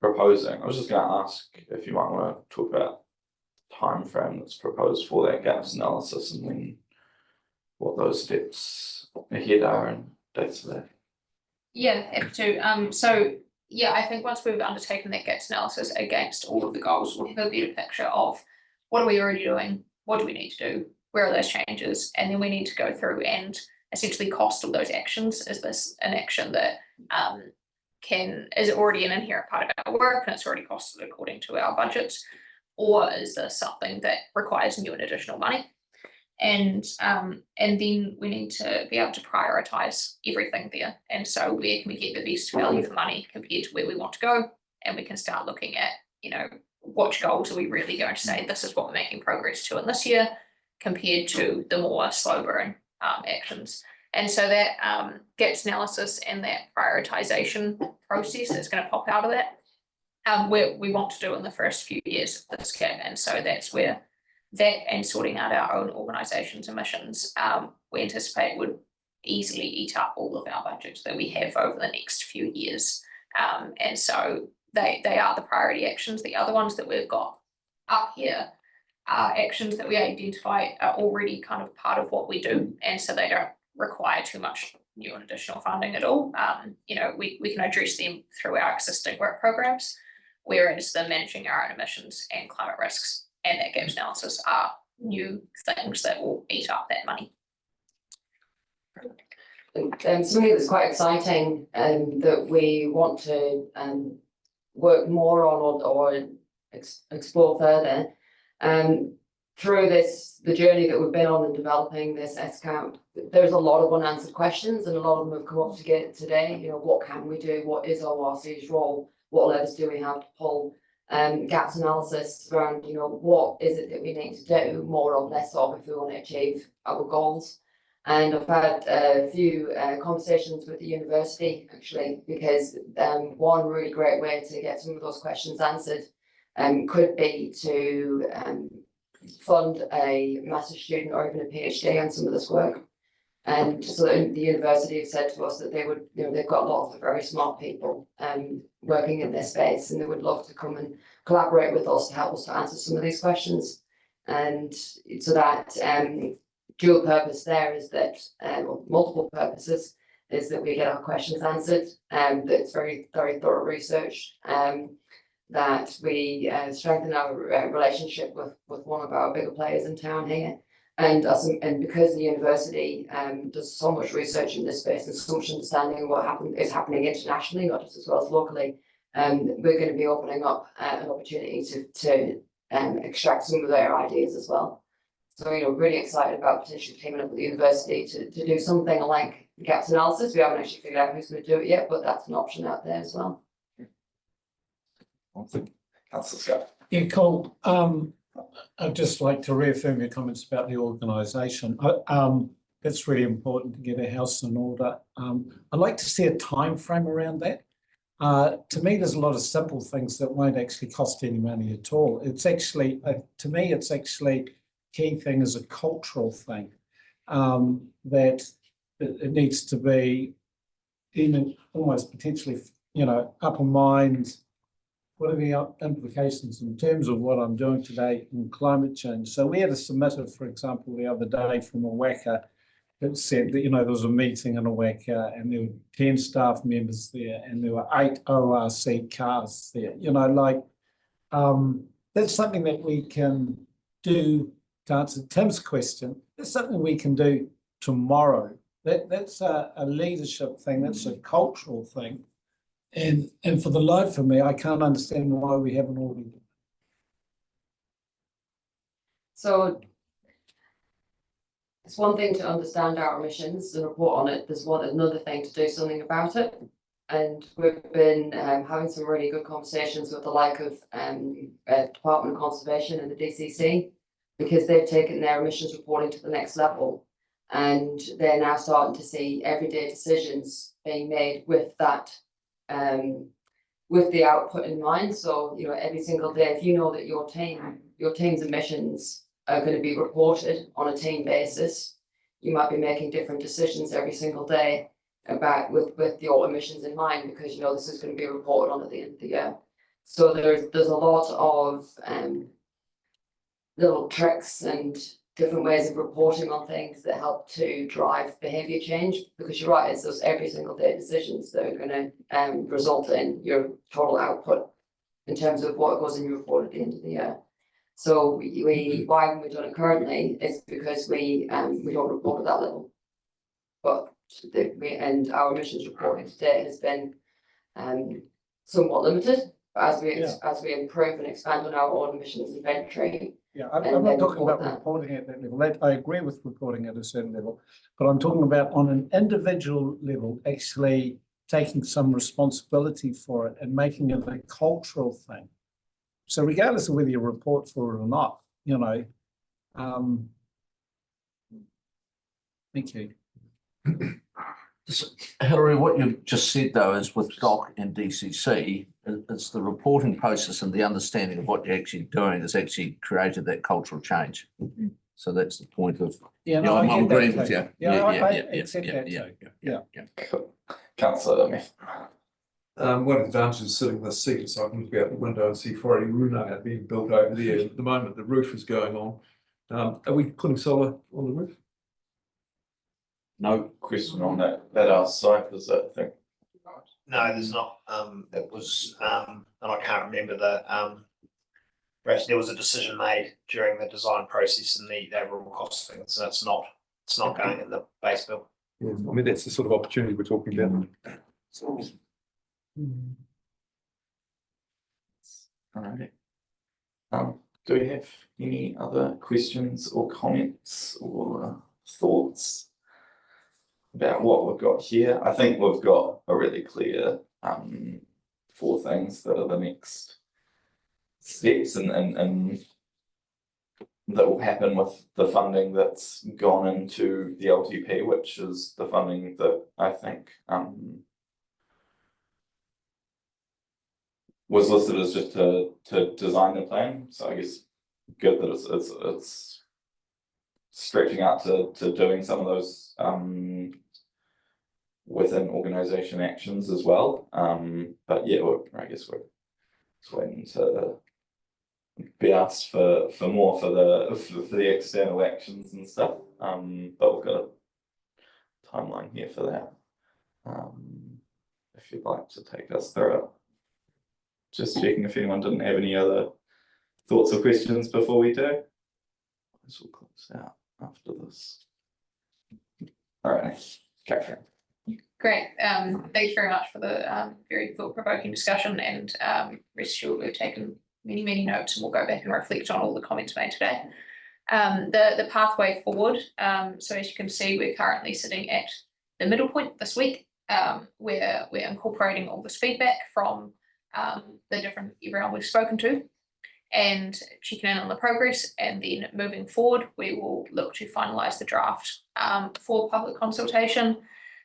proposing. I was just going to ask if you might want to talk about the time frame that's proposed for that gaps analysis, and then what those steps ahead are and dates for that. Yeah, happy to. So yeah, I think once we've undertaken that gaps analysis against all of the goals, we'll have a better picture of what are we already doing, what do we need to do, where are those changes, and then we need to go through and essentially cost of those actions. Is this an action that is already an inherent part of our work and it's already costed according to our budgets, or is this something that requires new and additional money? And then we need to be able to prioritize everything there. And so where can we get the best value for money compared to where we want to go? And we can start looking at, you know, which goals are we really going to say this is what we're making progress to in this year compared to the more slow burn actions. And so that gaps analysis and that prioritization process is going to pop out of that, where we want to do in the first few years of this CAP. And so that's where that and sorting out our own organisations and missions, we anticipate would easily eat up all of our budgets that we have over the next few years. And so they are the priority actions. The other ones that we've got up here are actions that we identify are already kind of part of what we do. And so they don't require too much new and additional funding at all. You know, we can address them through our existing work programs, whereas the managing our own emissions and climate risks and that gaps analysis are new things that will eat up that money. Something that's quite exciting that we want to work more on or explore further through the journey that we've been on in developing this SCAP. There's a lot of unanswered questions, and a lot of them have come up today. You know, what can we do? What is ORC's role? What levers do we have to pull? gaps analysis around, what is it that we need to do more or less of if we want to achieve our goals. And I've had a few conversations with the university actually, because one really great way to get some of those questions answered could be to fund a master's student or even a PhD on some of this work. And so the university have said to us that they would, they've got lots of very smart people working in this space, and they would love to come and collaborate with us to help us to answer some of these questions. And so that dual purpose there is that, or multiple purposes, is that we get our questions answered, that it's very, very thorough research, that we strengthen our relationship with one of our bigger players in town here. And because the university does so much research in this space and so much understanding of what is happening internationally, not just as well as locally, we're going to be opening up an opportunity to extract some of their ideas as well. So, really excited about potentially teaming up with the university to do something like gaps analysis. We haven't actually figured out who's going to do it yet, but that's an option out there as well. Councillor Scott. Yeah, Cole, I'd just like to reaffirm your comments about the organisation. It's really important to get a house in order. I'd like to see a time frame around that. To me, there's a lot of simple things that won't actually cost any money at all. It's actually, to me, it's actually key thing is a cultural thing, that it needs to be even almost potentially, upper mind. What are the implications in terms of what I'm doing today in climate change? So we had a submitter, for example, the other day from Awaka that said that, there was a meeting in Awaka and there were 10 staff members there and there were 8 ORC cars there. That's something that we can do to answer Tim's question. That's something we can do tomorrow. That's a leadership thing. That's a cultural thing. And for the life of me, I can't understand why we haven't already. So it's one thing to understand our emissions and report on it. There's another thing to do something about it. And we've been having some really good conversations with the like of Department of Conservation and the DCC, because they've taken their emissions reporting to the next level. And they're now starting to see everyday decisions being made with that, with the output in mind. So, every single day, if you know that your team's emissions are going to be reported on a team basis, you might be making different decisions every single day about with your emissions in mind, because this is going to be reported on at the end of the year. So there's a lot of little tricks and different ways of reporting on things that help to drive behaviour change, because you're right, it's those every single day decisions that are going to result in your total output in terms of what goes in your report at the end of the year. So why haven't we done it currently is because we don't report at that level. But our emissions reporting today has been somewhat limited. But as we improve and expand on our own emissions inventory. Yeah, I'm not talking about reporting at that level. I agree with reporting at a certain level, but I'm talking about on an individual level, actually taking some responsibility for it and making it a cultural thing. So regardless of whether you report for it or not, thank you. Hilary, what you've just said though is with DOC and DCC, it's the reporting process and the understanding of what you're actually doing has actually created that cultural change. So that's the point of. I'm agreeing with you. Yeah. Councillor Smith. One advantage of sitting in this seat is I can look out the window and see Wharehi Runa being built over there. At the moment, the roof is going on. Are we putting solar on the roof? No question on that our site, is that thing? No, there's not. It was, and I can't remember perhaps there was a decision made during the design process and the overall cost of things, so it's not going in the base bill. Yeah, I mean, that's the sort of opportunity we're talking about. All right. Do we have any other questions or comments or thoughts about what we've got here? I think we've got a really clear 4 things that are the next steps and that will happen with the funding that's gone into the LTP, which is the funding that I think was listed as just to design the plan. So I guess good that it's stretching out to doing some of those within organisation actions as well. But yeah, I guess we're just waiting to be asked for more for the external actions and stuff. But we've got a timeline here for that. If you'd like to take us through it. Just checking if anyone didn't have any other thoughts or questions before we do. This will close out after this. All right, Catherine. Great, thank you very much for the very thought-provoking discussion, and rest assured we've taken many notes, and we'll go back and reflect on all the comments made today. The pathway forward, so as you can see, we're currently sitting at the middle point this week, where we're incorporating all this feedback from everyone we've spoken to, and checking in on the progress, and then moving forward, we will look to finalise the draft for public consultation.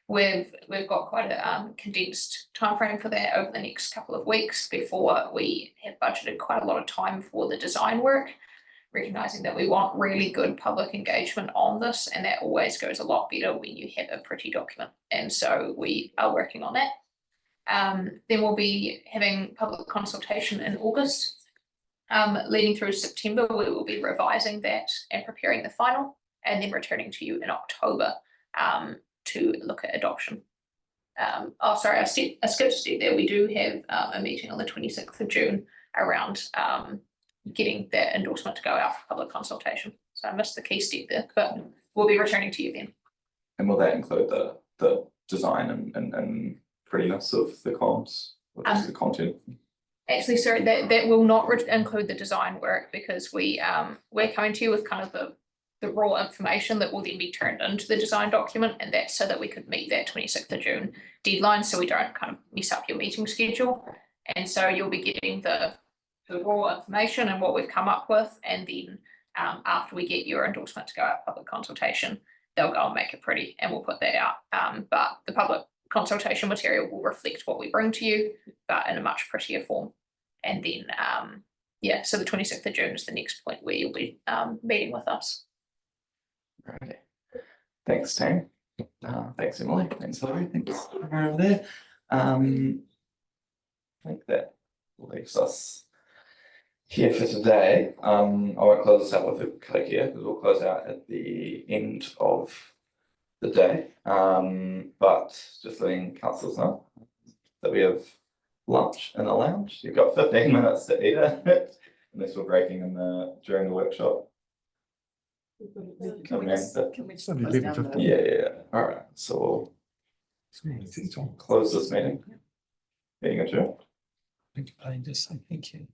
We've got quite a condensed timeframe for that over the next couple of weeks before we have budgeted quite a lot of time for the design work, recognising that we want really good public engagement on this, and that always goes a lot better when you have a pretty document, and so we are working on that. Then we'll be having public consultation in August. Leading through September, we will be revising that and preparing the final, and then returning to you in October to look at adoption. I skipped a step there. We do have a meeting on the 26th of June around getting that endorsement to go out for public consultation. So I missed the key step there, but we'll be returning to you then. And will that include the design and prettiness of the comms, or just the content? Actually, sorry, that will not include the design work, because we're coming to you with kind of the raw information that will then be turned into the design document, and that's so that we could meet that 26th of June deadline, so we don't kind of mess up your meeting schedule. And so you'll be getting the raw information and what we've come up with, and then after we get your endorsement to go out public consultation, they'll go and make it pretty, and we'll put that out. But the public consultation material will reflect what we bring to you, but in a much prettier form. And then so the 26th of June is the next point where you'll be meeting with us. Right. Thanks, Tam. Thanks, Emily. Thanks, Hilary. Thanks over there. I think that leaves us here for today. I won't close this out with a click here, because we'll close out at the end of the day. But just letting councillors know that we have lunch in the lounge. You've got 15 minutes to eat it, unless we're breaking during the workshop. Can we just close down the- Yeah. All right. So we'll close this meeting. Meeting adjourned. Just say thank you.